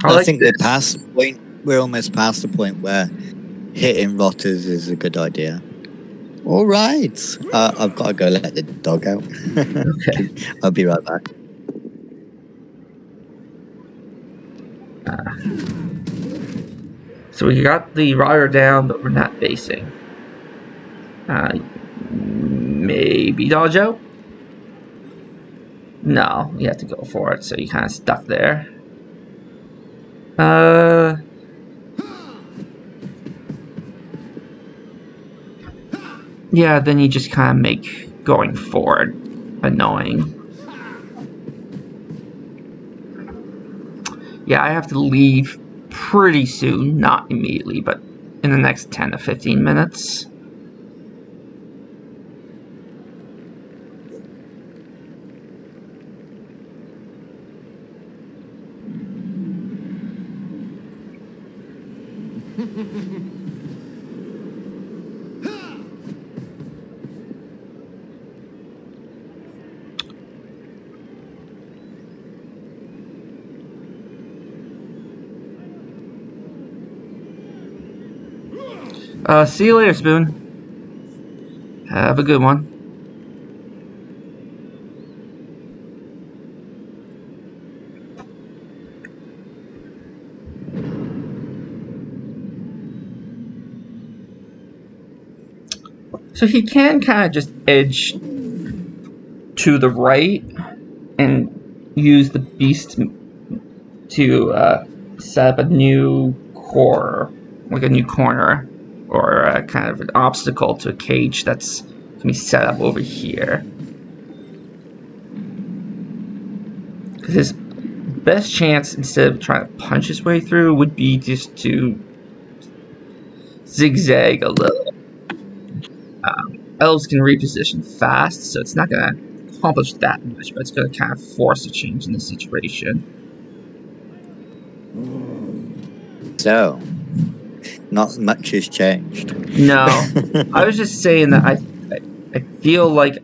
I think we're past the point. We're almost past the point where hitting rotters is a good idea. All right, I've got to go let the dog out. Okay. I'll be right back. So we got the rotter down, but we're not basing. Maybe dodge out? No, you have to go for it, so you kind of stuck there. Yeah, then you just kind of make going forward annoying. Yeah, I have to leave pretty soon, not immediately, but in the next 10 to 15 minutes. See you later, Spoon. Have a good one. So he can kind of just edge to the right and use the beast to set up a new core, like a new corner, or kind of an obstacle to a cage that's going to be set up over here. Because his best chance, instead of trying to punch his way through, would be just to zigzag a little. Elves can reposition fast, so it's not going to accomplish that much, but it's going to kind of force a change in the situation. So, not much has changed. No, I was just saying that I feel like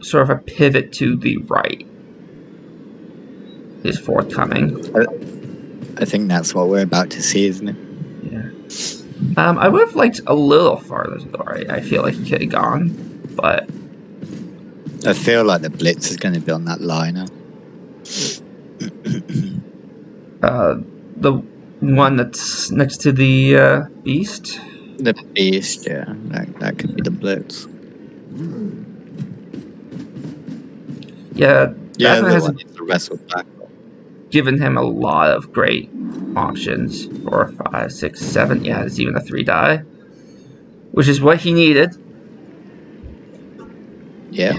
sort of a pivot to the right is forthcoming. I think that's what we're about to see, isn't it? Yeah. I would have liked a little farther to the right. I feel like he could have gone, but I feel like the blitz is going to be on that liner. The one that's next to the beast. The beast, yeah, that could be the blitz. Yeah, Yeah, that the has one is the wrestle back. given him a lot of great options. 4, 5, 6, 7. Yeah, there's even a 3 die, which is what he needed. Yeah.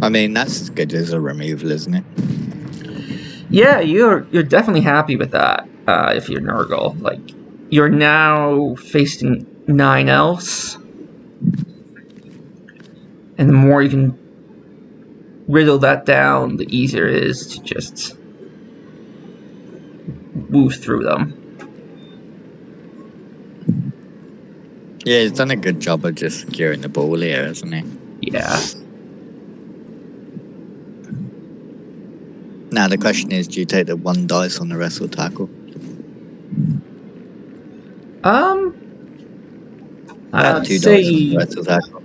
I mean, that's as good as a removal, isn't it? Yeah, you're definitely happy with that. If you're Nurgle, like you're now facing 9 elves, and the more you can riddle that down, the easier it is to just move through them. Yeah, he's done a good job of just securing the ball here, hasn't he? Yeah. Now the question is, do you take the 1 dice on the wrestle tackle? I'd 2 say dice on the wrestle tackle.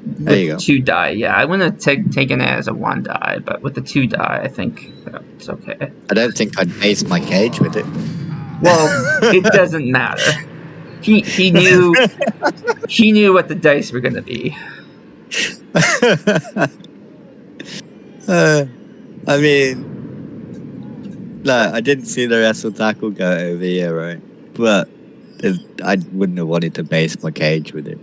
There you go. 2 die. Yeah, I wouldn't have taken it as a 1 die, but with the 2 die, I think it's okay. I don't think I'd base my cage with it. Well, it doesn't matter. He knew what the dice were going to be. I mean, like, I didn't see the wrestle tackle go over here, right? But I wouldn't have wanted to base my cage with it.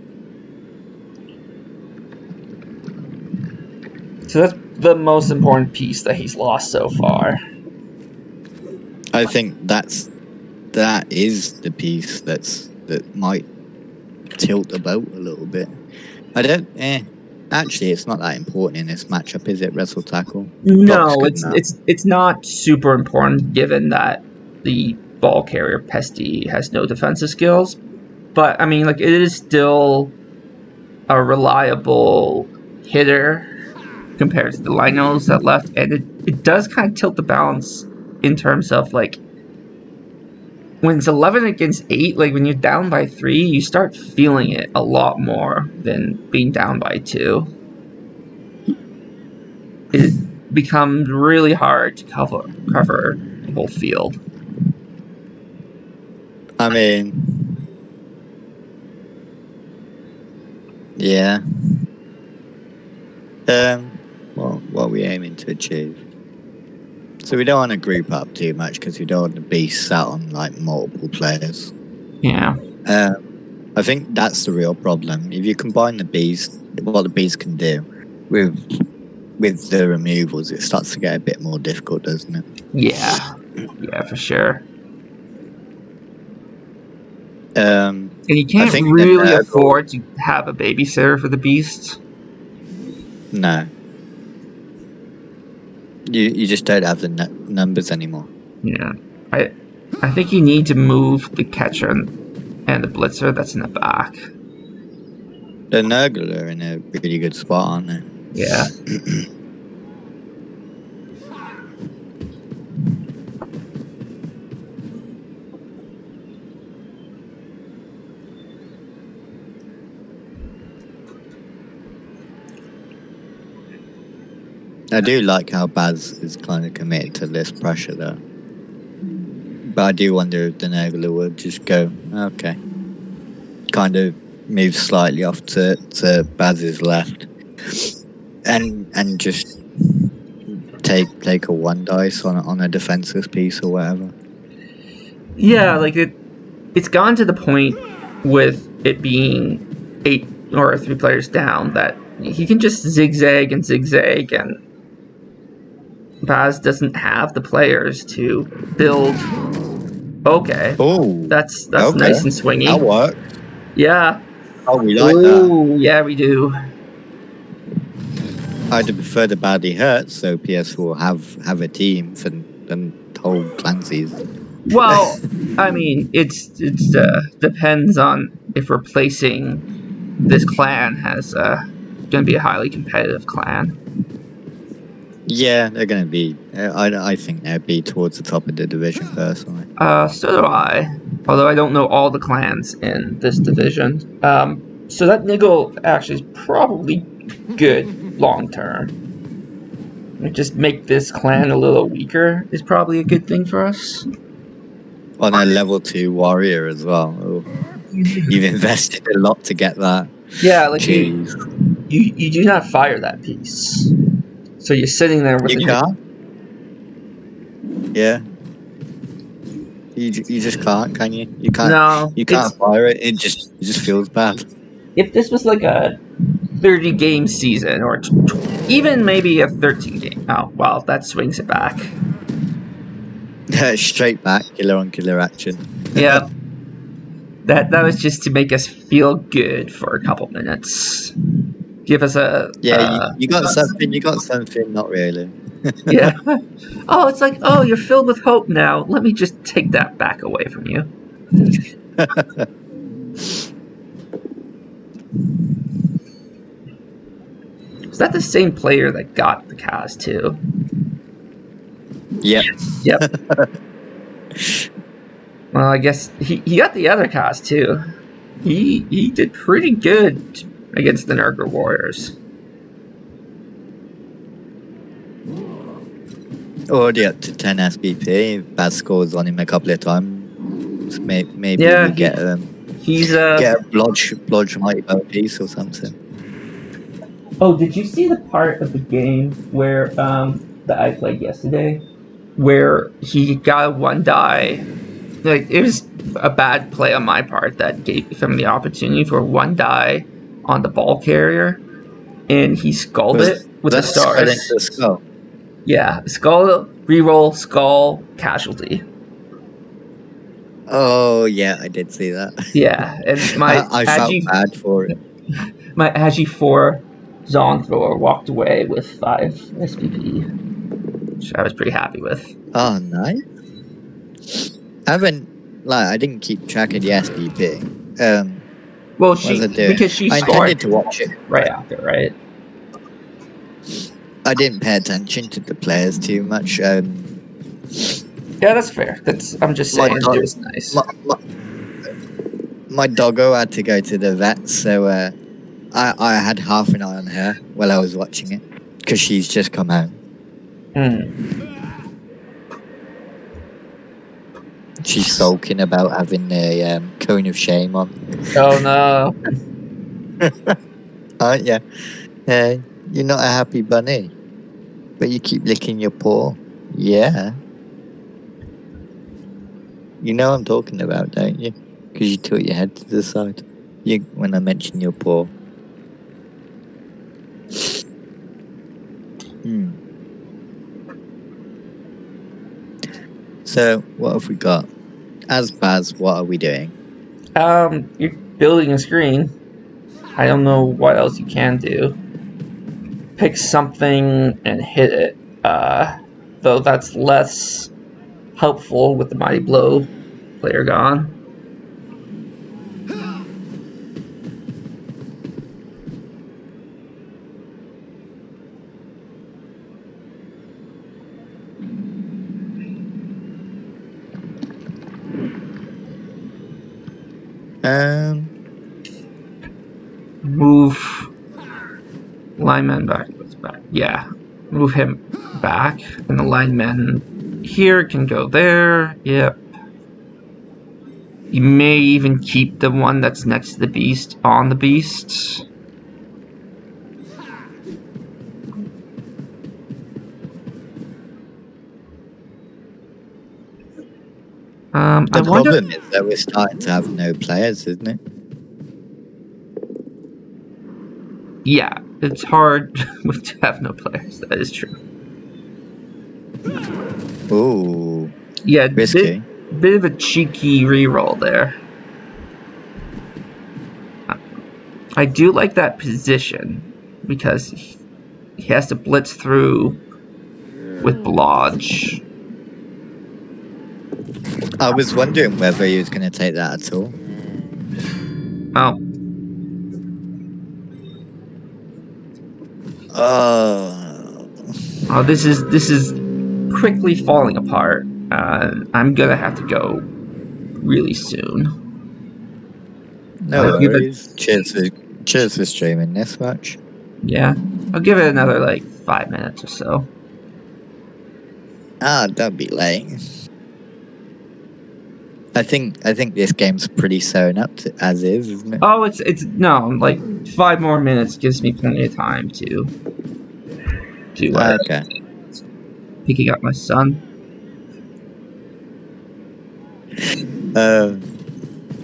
So that's the most important piece that he's lost so far. I think that is the piece that might tilt the boat a little bit. I don't. Actually, it's not that important in this matchup, is it? Wrestle tackle. No, it's not super important given that the ball carrier Pesty has no defensive skills, but I mean, like, it is still a reliable hitter compared to the linos that left, and it does kind of tilt the balance in terms of, like, when it's 11 against 8, like, when you're down by 3, you start feeling it a lot more than being down by 2. It becomes really hard to cover the whole field. I mean, yeah. What are we aiming to achieve? So we don't want to group up too much because we don't want to be sat on like multiple players. Yeah. I think that's the real problem. If you combine the bees, what the bees can do with the removals, it starts to get a bit more difficult, doesn't it? Yeah, for sure. And you can't really afford to have a babysitter for the beast. No. You just don't have the numbers anymore. Yeah. I think you need to move the catcher and the blitzer that's in the back. The Nurgle are in a really good spot, aren't they? Yeah. I do like how Baz is kind of committed to this pressure, though. But I do wonder if the Nurgle would just go, okay. Kind of move slightly off to Baz's left. And just take a 1 dice on a defensive piece or whatever. Yeah, like it's gone to the point with it being 8 or 3 players down that he can just zigzag, and Baz doesn't have the players to build. Okay. Oh, that's okay. Nice and swingy. That worked. Yeah. Oh, we like that. Yeah, we do. I'd prefer the badly hurt, so PS4 have a team than the whole clan season. Well, I mean, it's depends on if replacing this clan has going to be a highly competitive clan. Yeah, they're going to be. I think they'll be towards the top of the division, personally. So do I. Although I don't know all the clans in this division. So that niggle actually is probably good long term. Just make this clan a little weaker is probably a good thing for us. On a level 2 warrior as well. Oh, you've invested a lot to get that. Yeah, like you do not fire that piece. So you're sitting there with Yeah. You just can't, can you? You can't. No, you can't fire it. It just feels bad. If this was like a 30 game season, or even maybe a 13 game, oh well, that swings it back. Straight back, killer on killer action. Yeah. That was just to make us feel good for a couple minutes. Give us a you got something. You got something. Not really. Yeah. Oh, it's like, oh, you're filled with hope now. Let me just take that back away from you. Is that the same player that got the cast too? Yep. Well, I guess he got the other cast too. He did pretty good against the Nurgle Warriors. Already up to 10 SBP. Bad scores on him a couple of times. Maybe we get get a Blodge Mighty Bow piece or something. Oh, did you see the part of the game where that I played yesterday, where he got 1 die? Like, it was a bad play on my part that gave him the opportunity for 1 die on the ball carrier, and he sculled it with the stars. The skull. Yeah, skull, reroll, skull, casualty. Oh yeah, I did see that. Yeah, and I felt bad for it. My Agi 4 Zong thrower walked away with 5 SPP, which I was pretty happy with. Oh, nice. I didn't keep track of the SDP. Well, What was I doing? because she I scored intended to watch it. right after, right? I didn't pay attention to the players too much. Yeah, that's fair. I'm just My saying, dog- it was nice. My doggo had to go to the vet, so I had half an eye on her while I was watching it because she's just come home. She's sulking about having the cone of shame on. Oh no! Aren't you? You're not a happy bunny, but you keep licking your paw. Yeah. You know what I'm talking about, don't you? Because you tilt your head to the side when I mention your paw. So, what have we got? As Baz, what are we doing? You're building a screen. I don't know what else you can do. Pick something and hit it. Though that's less helpful with the Mighty Blow player gone. Move lineman back. Yeah, move him back, and the lineman here can go there. Yep. You may even keep the one that's next to the beast on the beast. The problem is that we're starting to have no players, isn't it? Yeah, it's hard to have no players. That is true. Ooh. Yeah, risky. Bit of a cheeky reroll there. I do like that position because he has to blitz through with Blodge. I was wondering whether he was going to take that at all. Oh, this is quickly falling apart. I'm gonna have to go really soon. No worries. Cheers for streaming this much. Yeah, I'll give it another like 5 minutes or so. Don't be late. I think this game's pretty sewn up as is, isn't it? Oh, it's no, like 5 more minutes gives me plenty of time to okay. Picking up my son.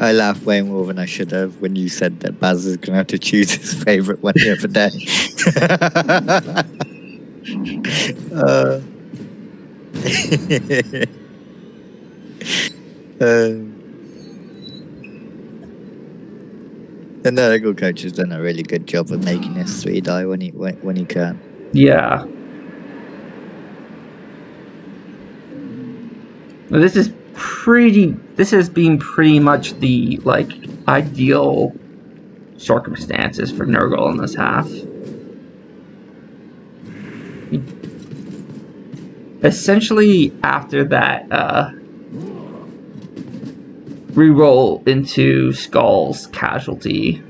I laughed way more than I should have when you said that Baz is gonna have to choose his favorite one the other day. The Nurgle coach has done a really good job of making this 3-die when he can. Yeah. Well, this has been pretty much the like ideal circumstances for Nurgle in this half. Essentially, after that reroll into Skull's casualty,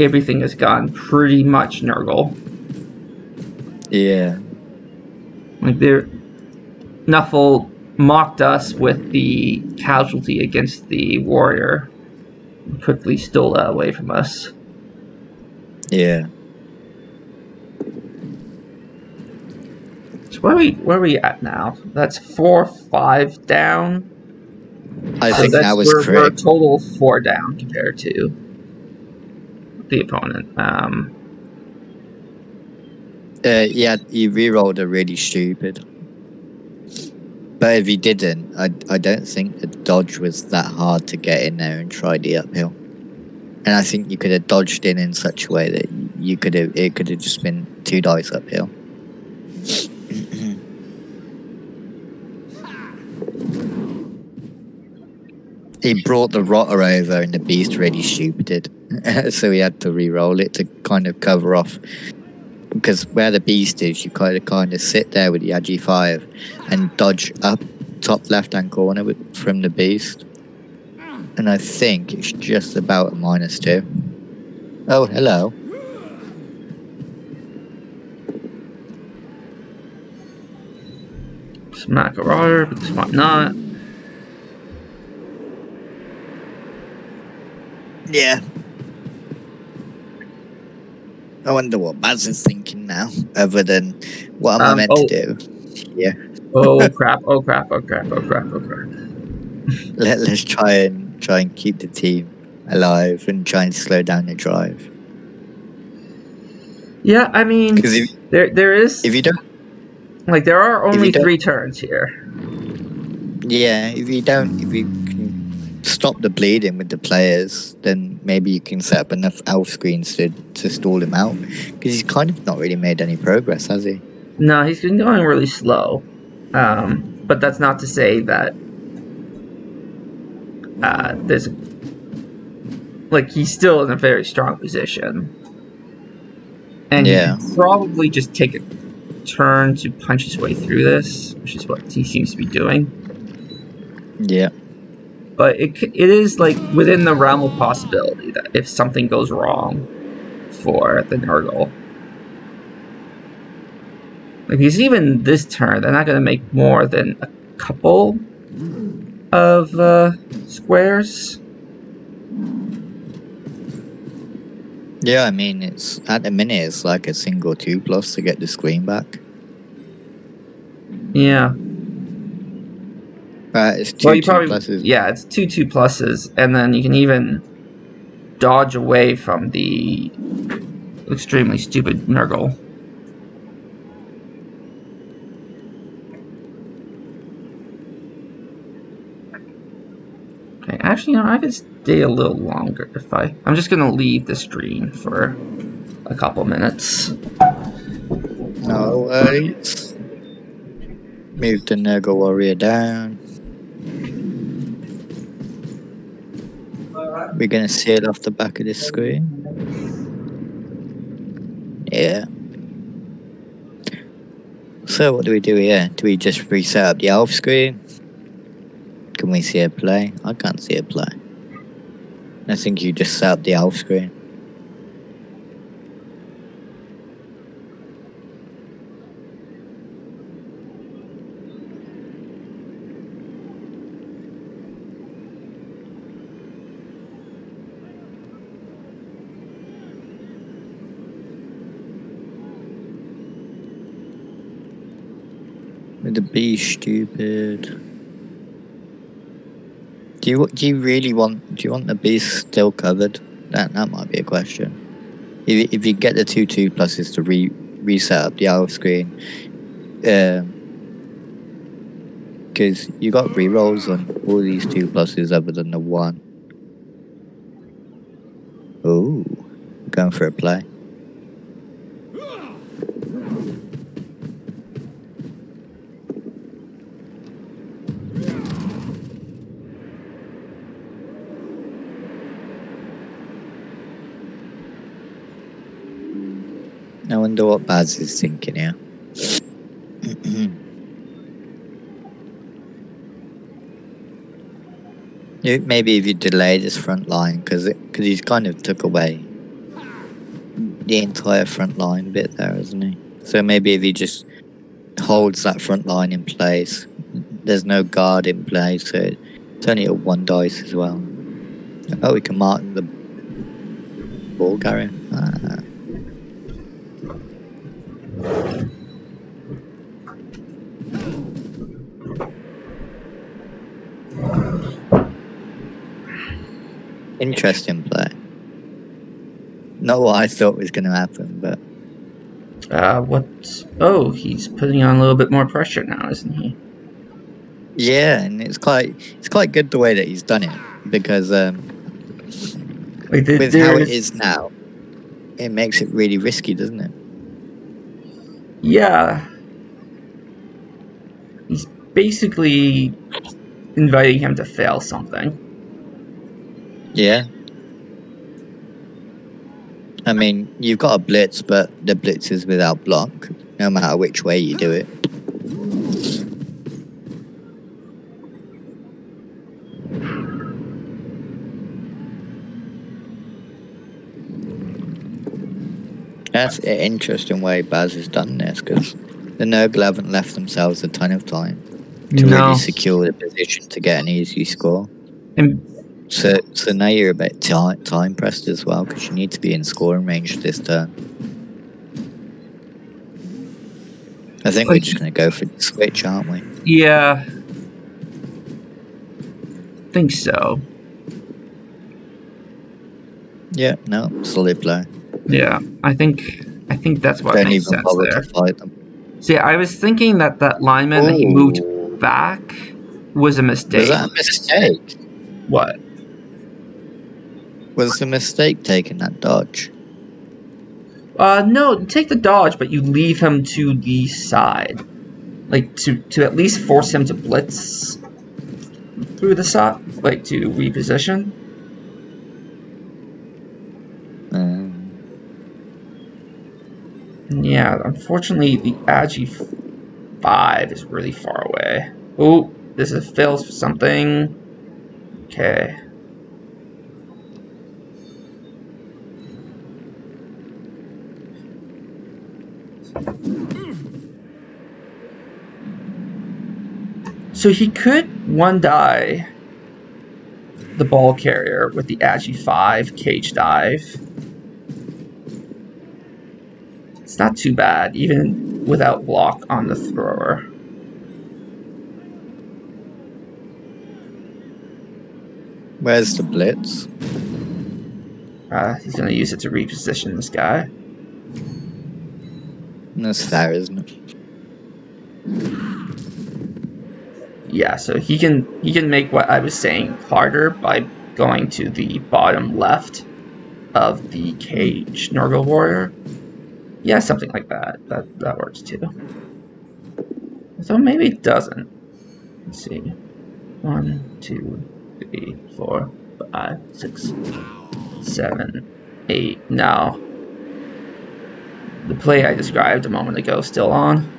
everything has gone pretty much Nurgle. Yeah. Like Nuffle mocked us with the casualty against the warrior, and quickly stole that away from us. Yeah. So where are we at now? That's 4-5 down. I think that was correct. We're a total 4 down compared to the opponent. Yeah, he rerolled a really stupid. But if he didn't, I don't think the dodge was that hard to get in there and try the uphill. And I think you could have dodged in such a way that it could have just been 2 dice uphill. He brought the rotter over and the beast really stupid. So he had to re-roll it to kind of cover off. Because where the beast is, you kind of sit there with the Agi5 and dodge up top left-hand corner from the beast. And I think it's just about a -2. Oh, hello. Smack a rotter, but why not? Yeah. I wonder what Baz is thinking now, other than what am I meant to do? Yeah. Oh crap! Oh crap! Oh crap! Oh crap! Oh crap! Let's try and keep the team alive and try and slow down the drive. Yeah, I mean, there is. If you don't, like, there are only 3 turns here. Yeah, if you can stop the bleeding with the players, then maybe you can set up enough elf screens to stall him out. Because he's kind of not really made any progress, has he? No, he's been going really slow. But that's not to say that there's like, he's still in a very strong position. And yeah, he could probably just take a turn to punch his way through this, which is what he seems to be doing. Yeah. But it is, like, within the realm of possibility that if something goes wrong for the Nurgle, like, because even this turn, they're not going to make more than a couple of squares. Yeah, I mean, it's at the minute it's like a single 2+ to get the screen back. Yeah. It's two 2+. Yeah, it's 2 2+, and then you can even dodge away from the extremely stupid Nurgle. Okay, actually, I could stay a little longer if I'm just gonna leave the screen for a couple minutes. No worries. Move the Nurgle warrior down. We're gonna see it off the back of this screen. Yeah. So what do we do here? Do we just reset up the elf screen? Can we see it play? I can't see it play. I think you just set up the elf screen. With the bee stupid. Do you really want? Do you want the beast still covered? That might be a question. If you get the 2 2+s to reset up the elf screen, because you got rerolls on all these 2+s other than the 1. Ooh, going for a play. I wonder what Baz is thinking here. Maybe if you delay this front line, because he's kind of took away the entire front line bit there, hasn't he? So maybe if he just holds that front line in place, there's no guard in place, so it's only a 1 dice as well. Oh, we can mark the ball carrier. Interesting play. Not what I thought was going to happen, but... Oh, he's putting on a little bit more pressure now, isn't he? Yeah, and it's quite good the way that he's done it, because with how it is now, it makes it really risky, doesn't it? Yeah. He's basically inviting him to fail something. Yeah. I mean, you've got a blitz, but the blitz is without block, no matter which way you do it. That's an interesting way Baz has done this, because the Nurgle haven't left themselves a ton of time to really No. secure the position to get an easy score. And So now you're a bit time pressed as well, because you need to be in scoring range this turn. I think we're just going to go for the switch, aren't we? yeah. I think so. Yeah, no, solid play. Yeah. I think that's what Don't makes even sense bother there. to fight them. See, I was thinking that lineman that he moved Ooh. back was a mistake. Was that a mistake? What? Was the mistake taking that dodge? No, you take the dodge, but you leave him to the side. Like, to at least force him to blitz through the side, like, to reposition. Yeah, unfortunately, the Agi 5 is really far away. Oh, this is fails for something. Okay. So he could one die the ball carrier with the Agi 5 cage dive. It's not too bad, even without block on the thrower. Where's the blitz? He's going to use it to reposition this guy. That's fair, isn't it? Yeah, so he can make what I was saying harder by going to the bottom left of the cage Nurgle Warrior. Yeah, something like that. That works too. So maybe it doesn't. Let's see. 1, 2, 3, 4, 5, 6, 7, 8. No. The play I described a moment ago is still on.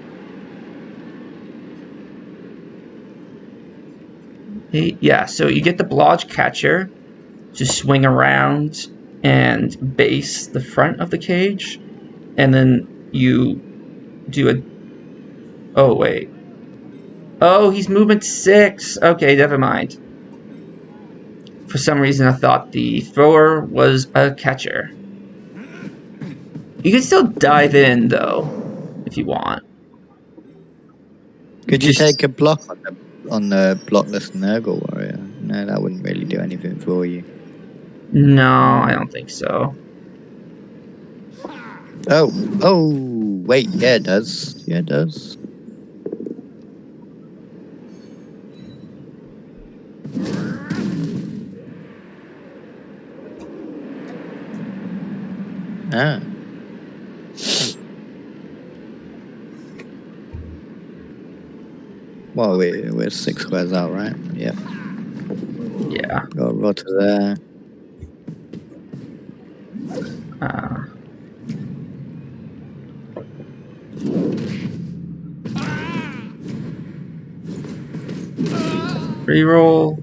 8. Yeah, so you get the Blodge Catcher to swing around and base the front of the cage, and then you do a... Oh, wait. Oh, he's movement 6. Okay, never mind. For some reason, I thought the thrower was a catcher. You can still dive in, though, if you want. Could you take a block on the blockless Nurgle Warrior? No, that wouldn't really do anything for you. No, I don't think so. Oh, wait, yeah, it does. Yeah, it does. Ah. Well, we're 6 squares out, right? Yeah. Yeah. Got a rotter there. Reroll.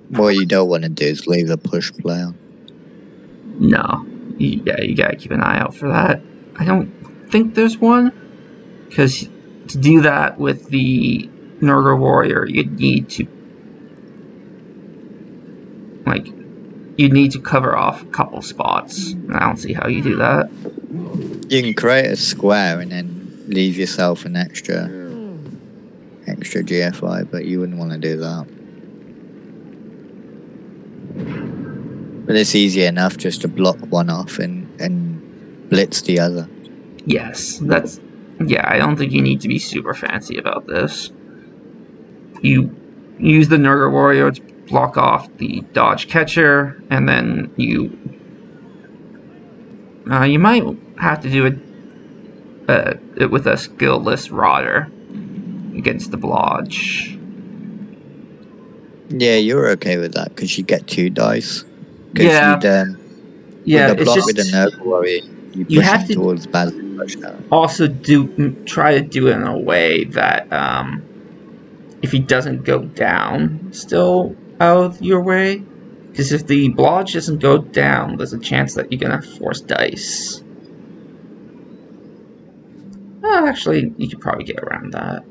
What you don't want to do is leave the push play on. No. You gotta keep an eye out for that. I don't think there's one, because to do that with the Nurgle Warrior, you'd need to cover off a couple spots. And I don't see how you do that. You can create a square and then leave yourself an extra GFI, but you wouldn't want to do that. But it's easy enough just to block one off and blitz the other. Yes, that's... Yeah, I don't think you need to be super fancy about this. You use the Nurgle Warrior to block off the dodge catcher, and then you might have to do it with a skillless Rodder against the Blodge. Yeah, you're okay with that because you get 2 dice. Because Yeah, with yeah. a It's block with a just nerve warrior, you you push have him to towards bad touchdown. also try to do it in a way that if he doesn't go down, still out of your way. Because if the blodge doesn't go down, there's a chance that you're gonna force dice. Well, actually, you could probably get around that.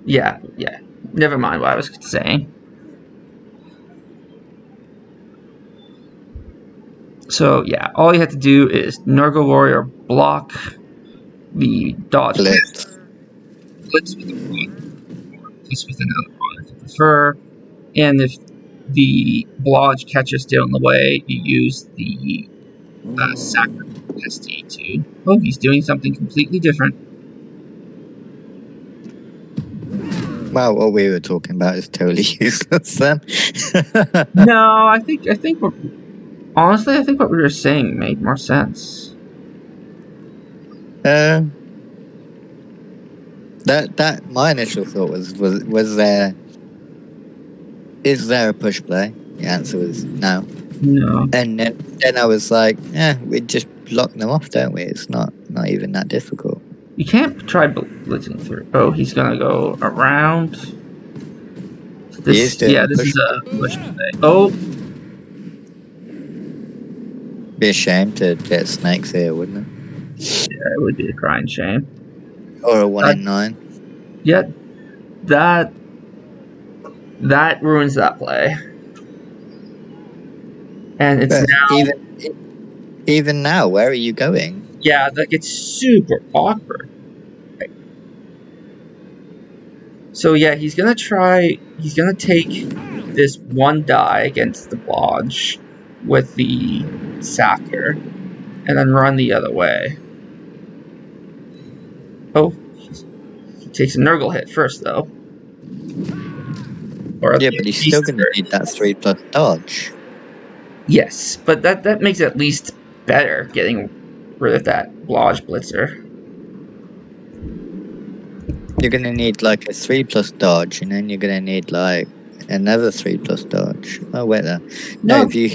Yeah. Never mind what I was saying. So yeah, all you have to do is Nurgle Warrior block the dodge Blitz. blitz with a prod, plus with another prod if you prefer. And if the blodge catcher's still in the way, you use the Sacred ST2. Oh, he's doing something completely different. Well, what we were talking about is totally useless then. No, I think honestly, I think what we were saying made more sense. That my initial thought was there is there a push play? The answer was no. No. And then I was like, we just block them off, don't we? It's not even that difficult. You can't try blitzing through. Oh, he's gonna go around. This is a push play. Oh, Be a shame to get snakes here, wouldn't it? yeah, it would be a crying shame. Or a 1 in 9. Yeah, that ruins that play. And it's But now even now, where are you going? yeah, that gets super awkward. So yeah, he's gonna take this 1 die against the blodge with the sacker, and then run the other way. Oh, he takes a Nurgle hit first though. Yeah, but he's still gonna need that 3+ dodge. Yes, but that makes it at least better getting rid of that blodge blitzer. You're gonna need like a 3+ dodge, and then you're gonna need like another 3+ dodge. Oh wait, no. If you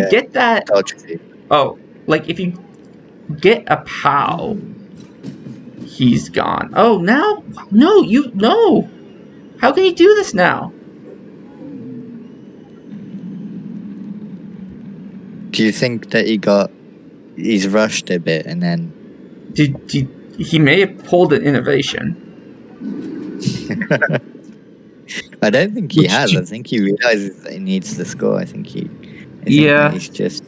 get that dodge. Oh, like if you get a POW, he's gone. Oh, now no. How can he do this now? Do you think that he's rushed a bit and then? He may have pulled an innovation. I don't think he has. I think he realizes that he needs to score. I think he's just.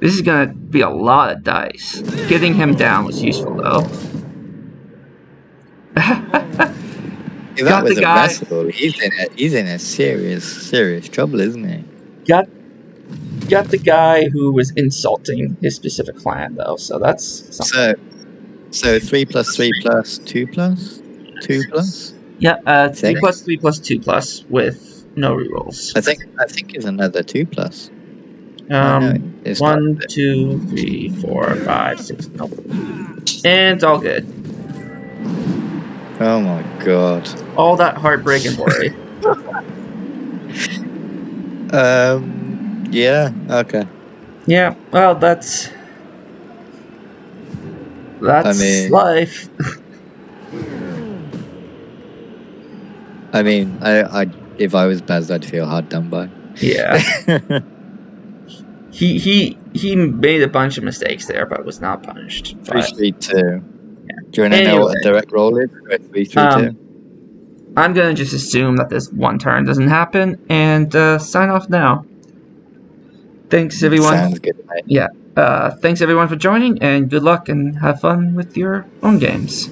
This is gonna be a lot of dice. Getting him down was useful though. If that was a wrestle, he's in a serious trouble, isn't he? Got the guy who was insulting his specific clan though, so that's something. So 3+3+2+? 2+? Yeah, 3+3+2+ with no rerolls. I think it's another 2+. No, 1, 2, 3, 4, 5, 6. Nope. And it's all good. Oh my god. All that heartbreak and worry. Yeah, okay. Yeah, well, that's life. I mean, I if I was Baz, I'd feel hard done by. Yeah. he made a bunch of mistakes there, but was not punished. 3-3-2. Yeah. Do you want to know what a direct roll is? 3-3-2. I'm gonna just assume that this 1 turn doesn't happen and sign off now. Thanks everyone. Sounds good, mate. Yeah. Thanks everyone for joining, and good luck and have fun with your own games.